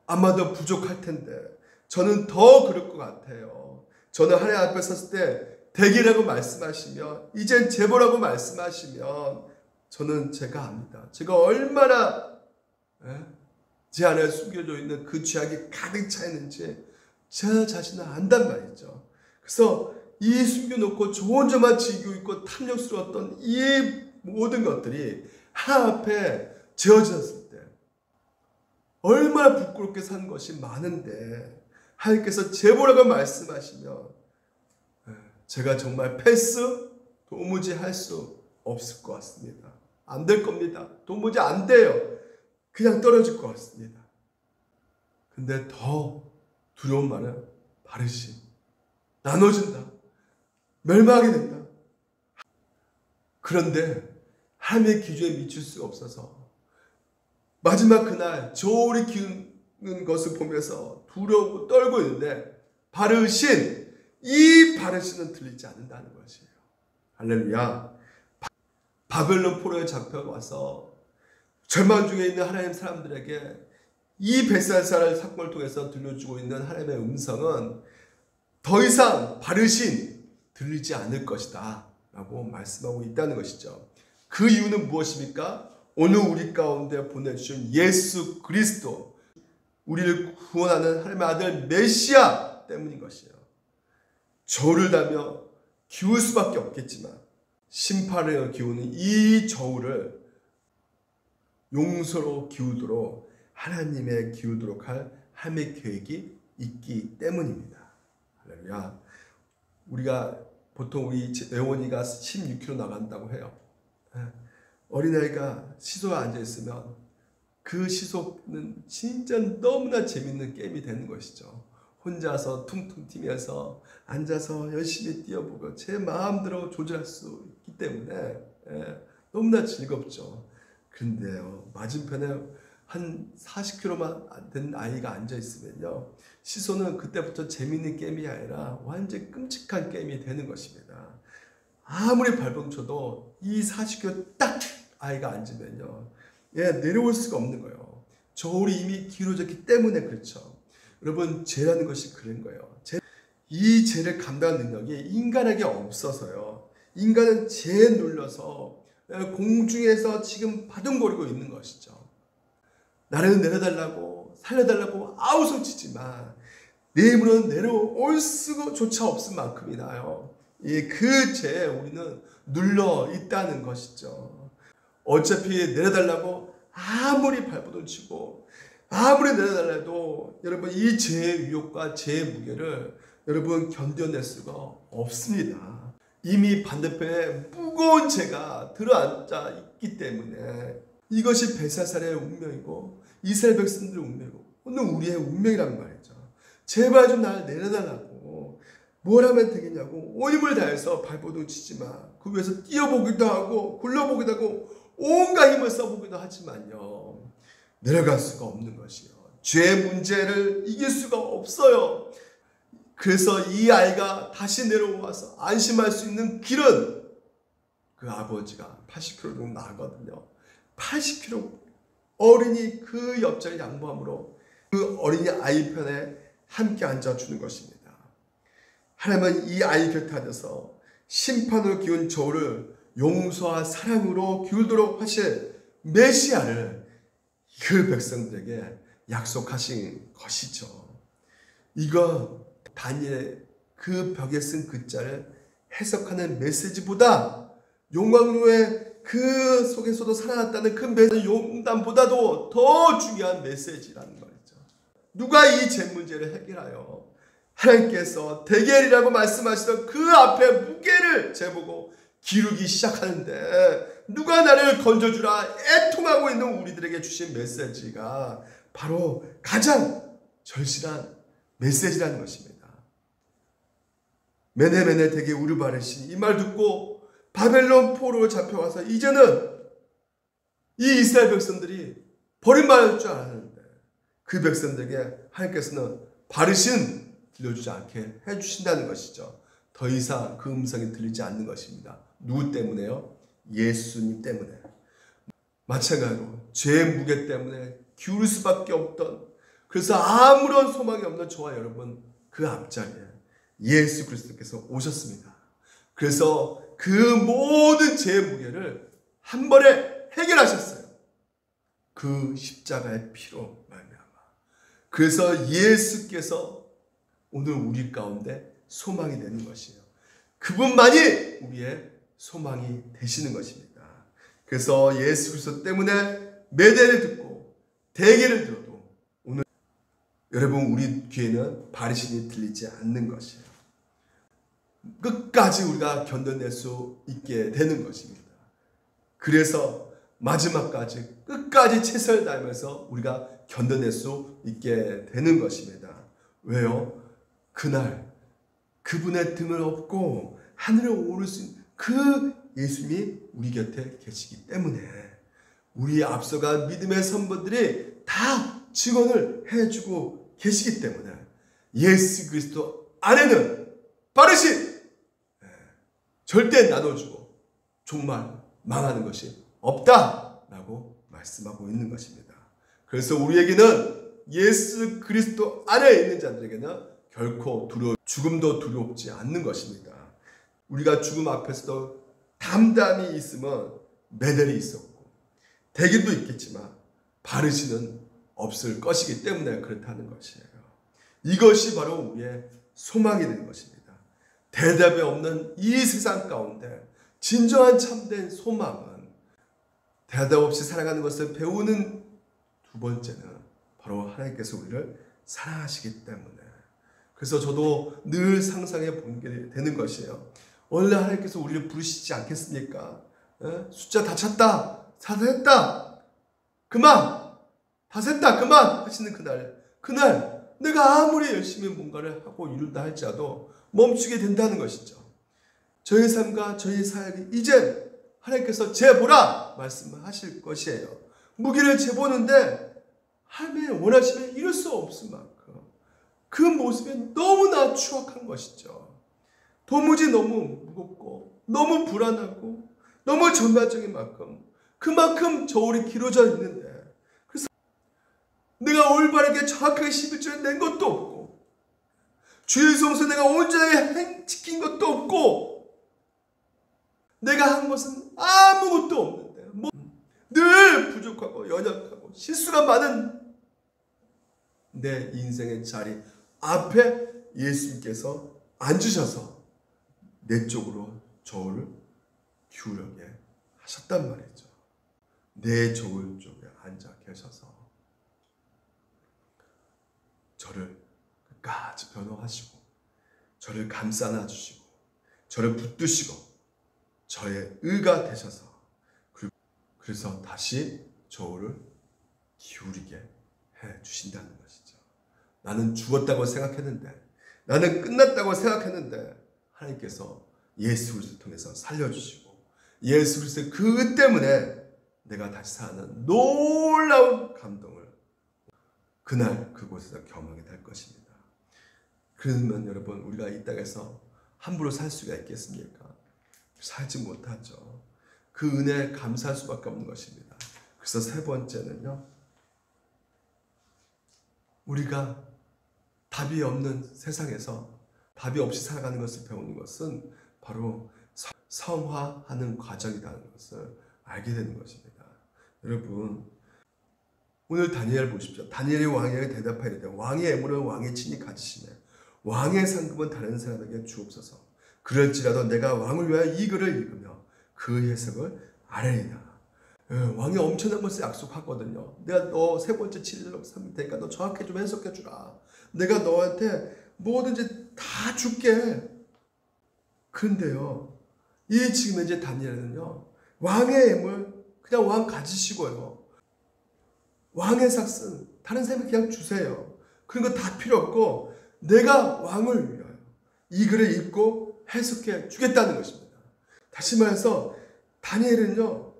아마도 부족할 텐데 저는 더 그럴 것 같아요. 저는 하나님 앞에 섰을 때 대기라고 말씀하시면, 이젠 제보라고 말씀하시면 저는 제가 압니다. 제가 얼마나 제 안에 숨겨져 있는 그 죄악이 가득 차 있는지 제 자신을 안단 말이죠. 그래서 이 숨겨놓고 좋은 점만 즐기고 있고 탐욕스러웠던 이 모든 것들이 하나님 앞에 재어졌을 때 얼마나 부끄럽게 산 것이 많은데 하나님께서 제보라고 말씀하시면 제가 정말 패스 도무지 할 수 없을 것 같습니다. 안 될 겁니다. 도무지 안 돼요. 그냥 떨어질 것 같습니다. 근데 더 두려운 말은 바르시, 나눠진다, 멸망하게 된다. 그런데 하나님의 기준에 미칠 수가 없어서 마지막 그날 저울이 기우는 것을 보면서 두려워 떨고 있는데 바르신, 이 바르신은 들리지 않는다는 것이에요. 할렐루야. 바벨론 포로에 잡혀와서 절망 중에 있는 하나님 사람들에게 이 벳살살 사건을 통해서 들려주고 있는 하나님의 음성은 더 이상 바르신 들리지 않을 것이다 라고 말씀하고 있다는 것이죠. 그 이유는 무엇입니까? 오늘 우리 가운데 보내주신 예수 그리스도, 우리를 구원하는 하나님의 아들 메시아 때문인 것이에요. 저울을 다며 기울 수밖에 없겠지만 심판을 기우는 이 저울을 용서로 기우도록, 하나님의 기우도록 할 하나님의 계획이 있기 때문입니다. 할렐루야. 우리가 보통 우리 예원이가 16km 나간다고 해요. 어린아이가 시소에 앉아있으면 그 시소는 진짜 너무나 재밌는 게임이 되는 것이죠. 혼자서 퉁퉁 튀면서 앉아서 열심히 뛰어보고 제 마음대로 조절할 수 있기 때문에 너무나 즐겁죠. 그런데요, 맞은편에 한 40kg만 안 된 아이가 앉아있으면요, 시소는 그때부터 재밌는 게임이 아니라 완전 끔찍한 게임이 되는 것입니다. 아무리 발버둥 쳐도 이 40kg 딱 아이가 앉으면요, 내려올 수가 없는 거예요. 저울이 이미 길어졌기 때문에 그렇죠. 여러분, 죄라는 것이 그런 거예요. 이 죄를 감당하는 능력이 인간에게 없어서요, 인간은 죄에 눌려서 공중에서 지금 바둥거리고 있는 것이죠. 나를 내려달라고 살려달라고 아우성치지만 내 힘으로는 내려올 수조차 없을 만큼이나요, 그 죄에 우리는 눌러 있다는 것이죠. 어차피 내려달라고 아무리 발버둥 치고 아무리 내려달라도 여러분 이 죄의 유혹과 죄의 무게를 여러분 견뎌낼 수가 없습니다. 이미 반대편에 무거운 죄가 들어앉아 있기 때문에 이것이 벨사살의 운명이고 이스라엘 백성들의 운명이고 오늘 우리의 운명이란 말이죠. 제발 좀 나를 내려달라고 뭘 하면 되겠냐고 온 힘을 다해서 발버둥 치지 마. 그 위에서 뛰어보기도 하고 굴러보기도 하고 온갖 힘을 써보기도 하지만요. 내려갈 수가 없는 것이요. 죄의 문제를 이길 수가 없어요. 그래서 이 아이가 다시 내려와서 안심할 수 있는 길은 그 아버지가 80km 정도 나거든요. 80km 어린이 그 옆자리 양보함으로 그 어린이 아이 편에 함께 앉아주는 것입니다. 하나님은 이 아이 곁에 앉아서 심판으로 기운 저울을 용서와 사랑으로 기울도록 하실 메시아를 그 백성들에게 약속하신 것이죠. 이거 다니엘 그 벽에 쓴 글자를 해석하는 메시지보다 용광로의 그 속에서도 살아났다는 그 용담보다도 더 중요한 메시지라는 말이죠. 누가 이 죄 문제를 해결하여 하나님께서 대결이라고 말씀하시던 그 앞에 무게를 재보고 기르기 시작하는데 누가 나를 건져주라 애통하고 있는 우리들에게 주신 메시지가 바로 가장 절실한 메시지라는 것입니다. 메네메네 되게 우르바르시 이 말 듣고 바벨론 포로로 잡혀와서 이제는 이 이스라엘 백성들이 버림받을 줄 알았는데 그 백성들에게 하나님께서는 바르신 들려주지 않게 해주신다는 것이죠. 더 이상 그 음성이 들리지 않는 것입니다. 누구 때문에요? 예수님 때문에. 마찬가지로 죄의 무게 때문에 기울일 수밖에 없던, 그래서 아무런 소망이 없는 저와 여러분 그 앞자리에 예수 그리스도께서 오셨습니다. 그래서 그 모든 죄의 무게를 한 번에 해결하셨어요. 그 십자가의 피로 말미암아. 그래서 예수께서 오늘 우리 가운데 소망이 되는 것이에요. 그분만이 우리의 소망이 되시는 것입니다. 그래서 예수 그리스도 때문에 매대를 듣고 대개를 들어도 오늘 여러분 우리 귀에는 바리신이 들리지 않는 것이에요. 끝까지 우리가 견뎌낼 수 있게 되는 것입니다. 그래서 마지막까지 끝까지 최선을 다하면서 우리가 견뎌낼 수 있게 되는 것입니다. 왜요? 그날 그분의 등을 업고 하늘에 오를 수 있는 그 예수님이 우리 곁에 계시기 때문에 우리 앞서간 믿음의 선배들이 다 증언을 해주고 계시기 때문에 예수 그리스도 안에는 바르신 절대 나눠주고 정말 망하는 것이 없다라고 말씀하고 있는 것입니다. 그래서 우리에게는 예수 그리스도 안에 있는 자들에게는 결코 죽음도 두렵지 않는 것입니다. 우리가 죽음 앞에서도 담담히 있으면 매달이 있었고 대기도 있겠지만 바르시는 없을 것이기 때문에 그렇다는 것이에요. 이것이 바로 우리의 소망이 되는 것입니다. 대답이 없는 이 세상 가운데 진정한 참된 소망은 대답 없이 살아가는 것을 배우는 두 번째는 바로 하나님께서 우리를 사랑하시기 때문에. 그래서 저도 늘 상상해 보게 되는 것이에요. 원래 하나님께서 우리를 부르시지 않겠습니까? 숫자 다 찼다, 다 샜다, 그만, 다 샜다, 그만 하시는 그날 내가 아무리 열심히 뭔가를 하고 이룬다 할지라도 멈추게 된다는 것이죠. 저희 삶과 저희 사역이 이제 하나님께서 재보라 말씀하실 것이에요. 무기를 재보는데 하나님이 원하시면 이룰 수 없을 만큼 그 모습이 너무나 추악한 것이죠. 도무지 너무 무겁고 너무 불안하고 너무 전반적인 만큼 그만큼 저울이 길어져 있는데 그래서 내가 올바르게 정확하게 11조를 낸 것도 없고 주의 성서 내가 온전하게 지킨 것도 없고 내가 한 것은 아무것도 없는데 늘 부족하고 연약하고 실수가 많은 내 인생의 자리 앞에 예수님께서 앉으셔서 내 쪽으로 저를 기울게 하셨단 말이죠. 내 저울 쪽에 앉아 계셔서 저를 끝까지 변호하시고 저를 감싸 놔주시고 저를 붙드시고 저의 의가 되셔서 그래서 다시 저울을 기울이게 해주신다는 것이죠. 나는 죽었다고 생각했는데, 나는 끝났다고 생각했는데 하나님께서 예수 그리스도를 통해서 살려주시고 예수 그리스도 그 때문에 내가 다시 사는 놀라운 감동을 그날 그곳에서 경험하게 될 것입니다. 그러면 여러분, 우리가 이 땅에서 함부로 살 수가 있겠습니까? 살지 못하죠. 그 은혜에 감사할 수밖에 없는 것입니다. 그래서 세 번째는요, 우리가 답이 없는 세상에서 답이 없이 살아가는 것을 배우는 것은 바로 성화하는 과정이라는 것을 알게 되는 것입니다. 여러분, 오늘 다니엘 보십시오. 다니엘이 왕에게 대답하여 이르되 왕의 애물은 왕의 친히 가지시며 왕의 상급은 다른 사람에게 주옵소서. 그럴지라도 내가 왕을 위하여 이 글을 읽으며 그 해석을 아뢰리라. 왕이 엄청난 것을 약속하거든요. 내가 너 세 번째 7일로 삼을 테니까 너 정확히 좀 해석해 주라. 내가 너한테 뭐든지 다 줄게. 그런데요, 이 지금 이제 다니엘은요, 왕의 애물 그냥 왕 가지시고요, 왕의 삭슨 다른 사람이 그냥 주세요. 그런 거 다 필요 없고 내가 왕을 위하여 이 글을 읽고 해석해 주겠다는 것입니다. 다시 말해서 다니엘은요,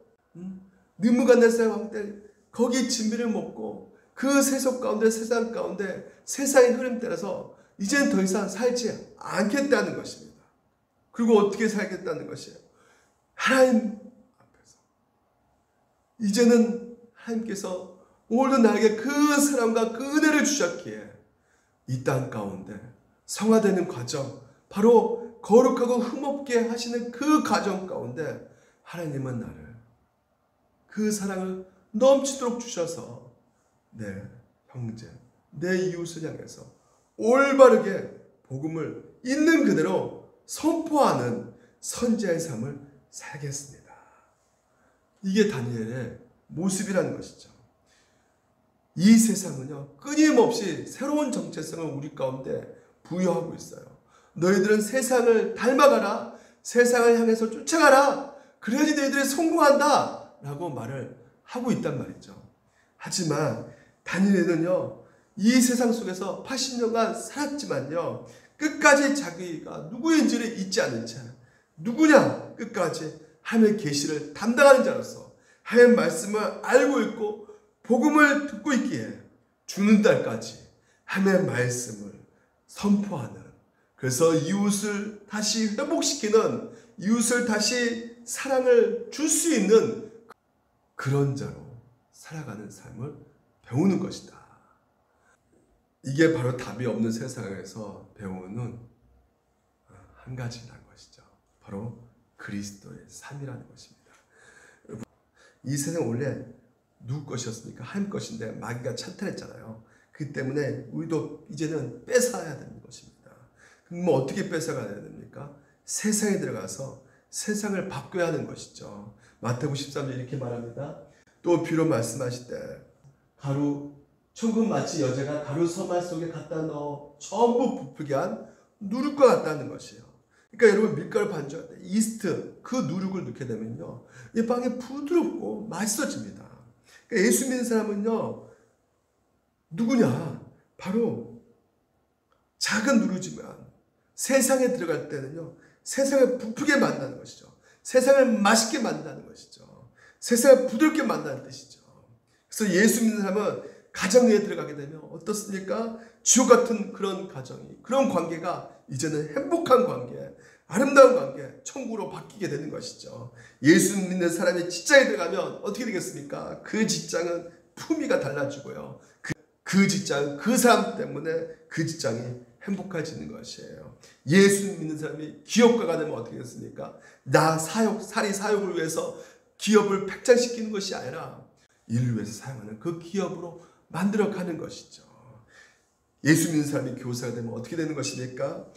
느부갓네살 왕 때 거기 진미를 먹고 그 세속 가운데 세상 가운데 세상의 흐름 따라서 이제는 더 이상 살지 않겠다는 것입니다. 그리고 어떻게 살겠다는 것이에요? 하나님 앞에서. 이제는 하나님께서 오늘도 나에게 그 사랑과 그 은혜를 주셨기에 이 땅 가운데 성화되는 과정, 바로 거룩하고 흠없게 하시는 그 과정 가운데 하나님은 나를 그 사랑을 넘치도록 주셔서 내 형제, 내 이웃을 향해서 올바르게 복음을 있는 그대로 선포하는 선지자의 삶을 살겠습니다. 이게 다니엘의 모습이라는 것이죠. 이 세상은요, 끊임없이 새로운 정체성을 우리 가운데 부여하고 있어요. 너희들은 세상을 닮아가라, 세상을 향해서 쫓아가라, 그래야지 너희들이 성공한다 라고 말을 하고 있단 말이죠. 하지만 다니엘은요, 이 세상 속에서 80년간 살았지만요, 끝까지 자기가 누구인지를 잊지 않은 채 누구냐, 끝까지 하나님의 계시를 담당하는 자로서 하나님의 말씀을 알고 있고 복음을 듣고 있기에 죽는 날까지 하나님의 말씀을 선포하는, 그래서 이웃을 다시 회복시키는, 이웃을 다시 사랑을 줄 수 있는 그런 자로 살아가는 삶을 배우는 것이다. 이게 바로 답이 없는 세상에서 배우는 한 가지라는 것이죠. 바로 그리스도의 삶이라는 것입니다. 이 세상 원래 누구 것이었습니까? 하나님 것인데 마귀가 찬탈했잖아요. 그 때문에 우리도 이제는 뺏어야 되는 것입니다. 그럼 뭐 어떻게 뺏어가야 됩니까? 세상에 들어가서 세상을 바꿔야 하는 것이죠. 마태복음 13절 이렇게 말합니다. 또 비로 말씀하실 때 가루 천국 마치 여자가 가루 서말 속에 갖다 넣어 전부 부풀게 한 누룩과 같다는 것이에요. 그러니까 여러분, 밀가루 반죽할 때 이스트 그 누룩을 넣게 되면요, 이 빵이 부드럽고 맛있어집니다. 그러니까 예수 믿는 사람은요, 누구냐? 바로 작은 누룩이지만 세상에 들어갈 때는요, 세상을 부풀게 만드는 것이죠. 세상을 맛있게 만드는 것이죠. 세상을 부드럽게 만드는 뜻이죠. 그래서 예수 믿는 사람은 가정에 들어가게 되면 어떻습니까? 지옥 같은 그런 가정이, 그런 관계가 이제는 행복한 관계, 아름다운 관계, 천국으로 바뀌게 되는 것이죠. 예수 믿는 사람이 직장에 들어가면 어떻게 되겠습니까? 그 직장은 품위가 달라지고요. 그 직장, 그 사람 때문에 그 직장이 행복해지는 것이에요. 예수 믿는 사람이 기업가가 되면 어떻게 되겠습니까? 사립사욕을 위해서 기업을 팽창시키는 것이 아니라 이를 위해서 사용하는 그 기업으로 만들어가는 것이죠. 예수 믿는 사람이 교사가 되면 어떻게 되는 것입니까?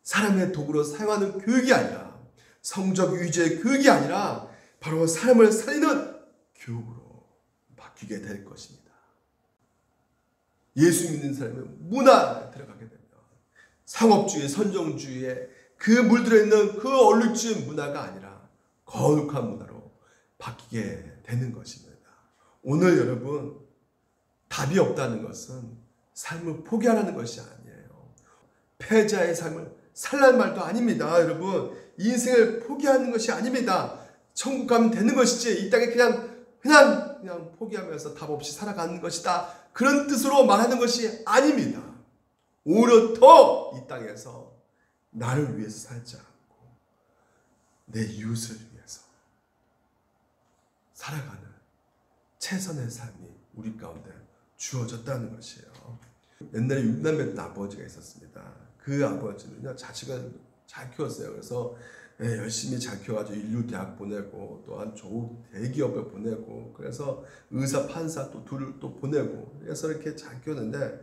사람의 도구로 사용하는 교육이 아니라, 성적 위주의 교육이 아니라 바로 사람을 살리는 교육으로 바뀌게 될 것입니다. 예수 믿는 사람의 문화에 들어가게 되면 상업주의, 선정주의에 그 물들어 있는 그 얼룩주의 문화가 아니라 거룩한 문화로 바뀌게 되는 것입니다. 오늘 여러분, 답이 없다는 것은 삶을 포기하라는 것이 아니에요. 패자의 삶을 살라는 말도 아닙니다. 여러분, 인생을 포기하는 것이 아닙니다. 천국 가면 되는 것이지 이 땅에 그냥 포기하면서 답 없이 살아가는 것이다, 그런 뜻으로 말하는 것이 아닙니다. 오히려 더 이 땅에서 나를 위해서 살지 않고 내 이웃을 위해서 살아가는 최선의 삶이 우리 가운데 주어졌다는 것이에요. 옛날에 6남매 아버지가 있었습니다. 그 아버지는요, 자식을 잘 키웠어요. 그래서 열심히 잘 키워가지고 인류 대학 보내고, 또한 좋은 대기업에 보내고, 그래서 의사, 판사 또 둘을 또 보내고, 그래서 이렇게 잘 키웠는데,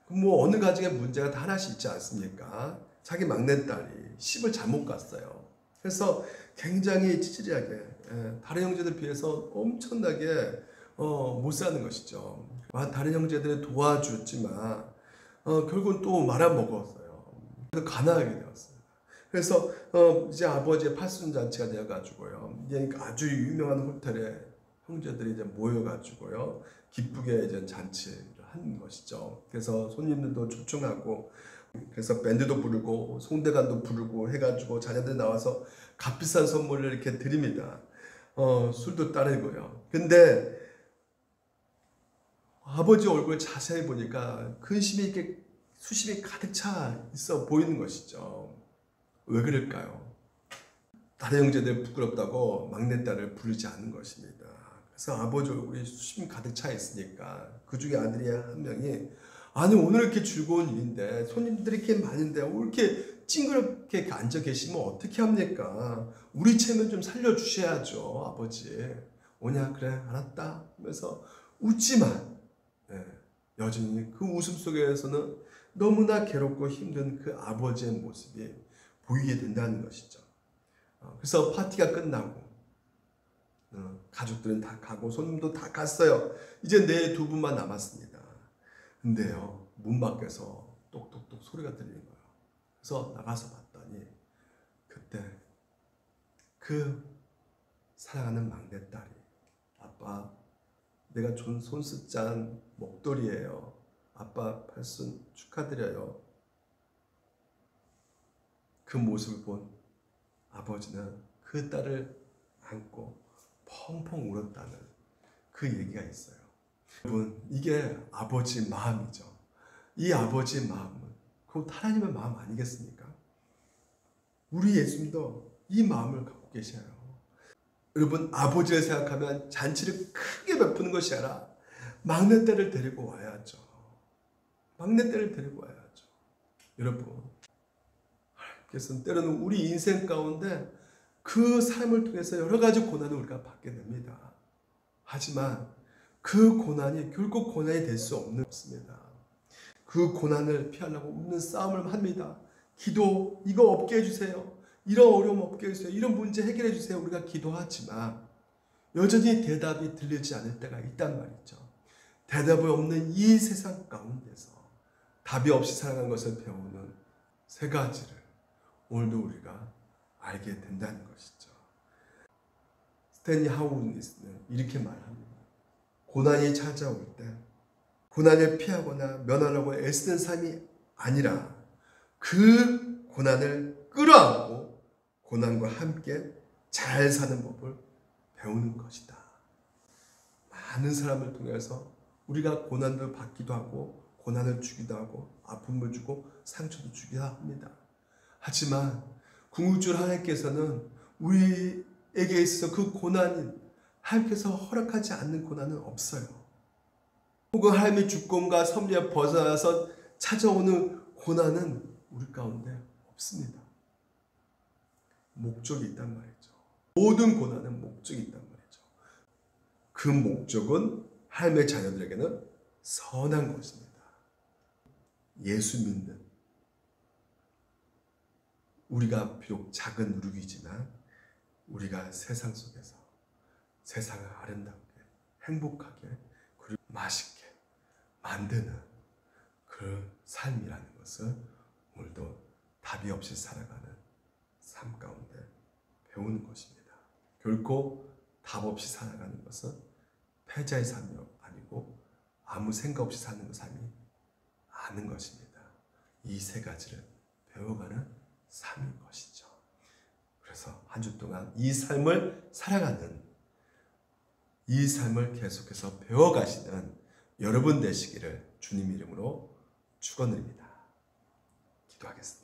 뭐 어느 가정에 문제가 다 하나씩 있지 않습니까? 자기 막내딸이 시집을 잘못 갔어요. 그래서 굉장히 찌질하게 다른 형제들 비해서 엄청나게 못 사는 것이죠. 다른 형제들이 도와줬지만 결국은 또 말아먹었어요. 그래서 가난하게 되었어요. 그래서 이제 아버지의 팔순잔치가 되어가지고요, 이제 아주 유명한 호텔에 형제들이 이제 모여가지고요, 기쁘게 이제 잔치를 한 것이죠. 그래서 손님들도 초청하고, 그래서 밴드도 부르고 송대관도 부르고 해가지고 자녀들 나와서 값비싼 선물을 이렇게 드립니다. 술도 따르고요. 근데 아버지 얼굴 자세히 보니까 근심이 이렇게 수심이 가득 차 있어 보이는 것이죠. 왜 그럴까요? 다른 형제들 부끄럽다고 막내딸을 부르지 않는 것입니다. 그래서 아버지 얼굴이 수심이 가득 차 있으니까 그 중에 아들이 한 명이, 아니 오늘 이렇게 즐거운 일인데 손님들이 이렇게 많은데 왜 이렇게 찡그럽게 앉아 계시면 어떻게 합니까? 우리 체면 좀 살려주셔야죠, 아버지. 오냐? 그래, 알았다 하면서 웃지만 여전히 그 웃음 속에서는 너무나 괴롭고 힘든 그 아버지의 모습이 보이게 된다는 것이죠. 그래서 파티가 끝나고 가족들은 다 가고 손님도 다 갔어요. 이제 내 두 분만 남았습니다. 근데요, 문 밖에서 똑똑똑 소리가 들리는 거예요. 그래서 나가서 봤더니 그때 그 사랑하는 막내딸이, 아빠, 내가 손 쓰짠 목도리예요. 아빠 팔순 축하드려요. 그 모습을 본 아버지는 그 딸을 안고 펑펑 울었다는 그 얘기가 있어요. 여러분, 이게 아버지의 마음이죠. 이 아버지의 마음은 곧 하나님의 마음 아니겠습니까? 우리 예수님도 이 마음을 갖고 계셔요. 여러분, 아버지를 생각하면 잔치를 크게 베푸는 것이 아니라 막내딸을 데리고 와야죠. 막내딸을 데리고 와야죠. 여러분, 하나님께서는 때로는 우리 인생 가운데 그 삶을 통해서 여러 가지 고난을 우리가 받게 됩니다. 하지만 그 고난이 결국 고난이 될 수 없습니다. 그 고난을 피하려고 웃는 싸움을 합니다. 기도, 이거 없게 해주세요. 이런 어려움 없게 해주세요. 이런 문제 해결해 주세요. 우리가 기도하지만 여전히 대답이 들리지 않을 때가 있단 말이죠. 대답이 없는 이 세상 가운데서 답이 없이 살아가는 것을 배우는 세 가지를 오늘도 우리가 알게 된다는 것이죠. 스탠리 하우니스는 이렇게 말합니다. 고난이 찾아올 때 고난을 피하거나 면하려고 애쓰는 삶이 아니라 그 고난을 끌어안고 고난과 함께 잘 사는 법을 배우는 것이다. 많은 사람을 통해서 우리가 고난을 받기도 하고 고난을 주기도 하고 아픔을 주고 상처도 주기도 합니다. 하지만 궁극적으로 하나님께서는 우리에게 있어서 그 고난이 하나님께서 허락하지 않는 고난은 없어요. 혹은 하나님의 주권과 섭리에 벗어나서 찾아오는 고난은 우리 가운데 없습니다. 목적이 있단 말이죠. 모든 고난은 목적이 있단 말이죠. 그 목적은 하나님의 자녀들에게는 선한 것입니다. 예수 믿는 우리가 비록 작은 누룩이지만 우리가 세상 속에서 세상을 아름답게, 행복하게, 그리고 맛있게 만드는 그 삶이라는 것을 오늘도 답이 없이 살아가는 삶 가운데 배우는 것입니다. 결코 답 없이 살아가는 것은 패자의 삶이 아니고 아무 생각 없이 사는 삶이 아는 것입니다. 이 세 가지를 배워가는 삶인 것이죠. 그래서 한 주 동안 이 삶을 살아가는, 이 삶을 계속해서 배워가시는 여러분 되시기를 주님 이름으로 축원드립니다. 기도하겠습니다.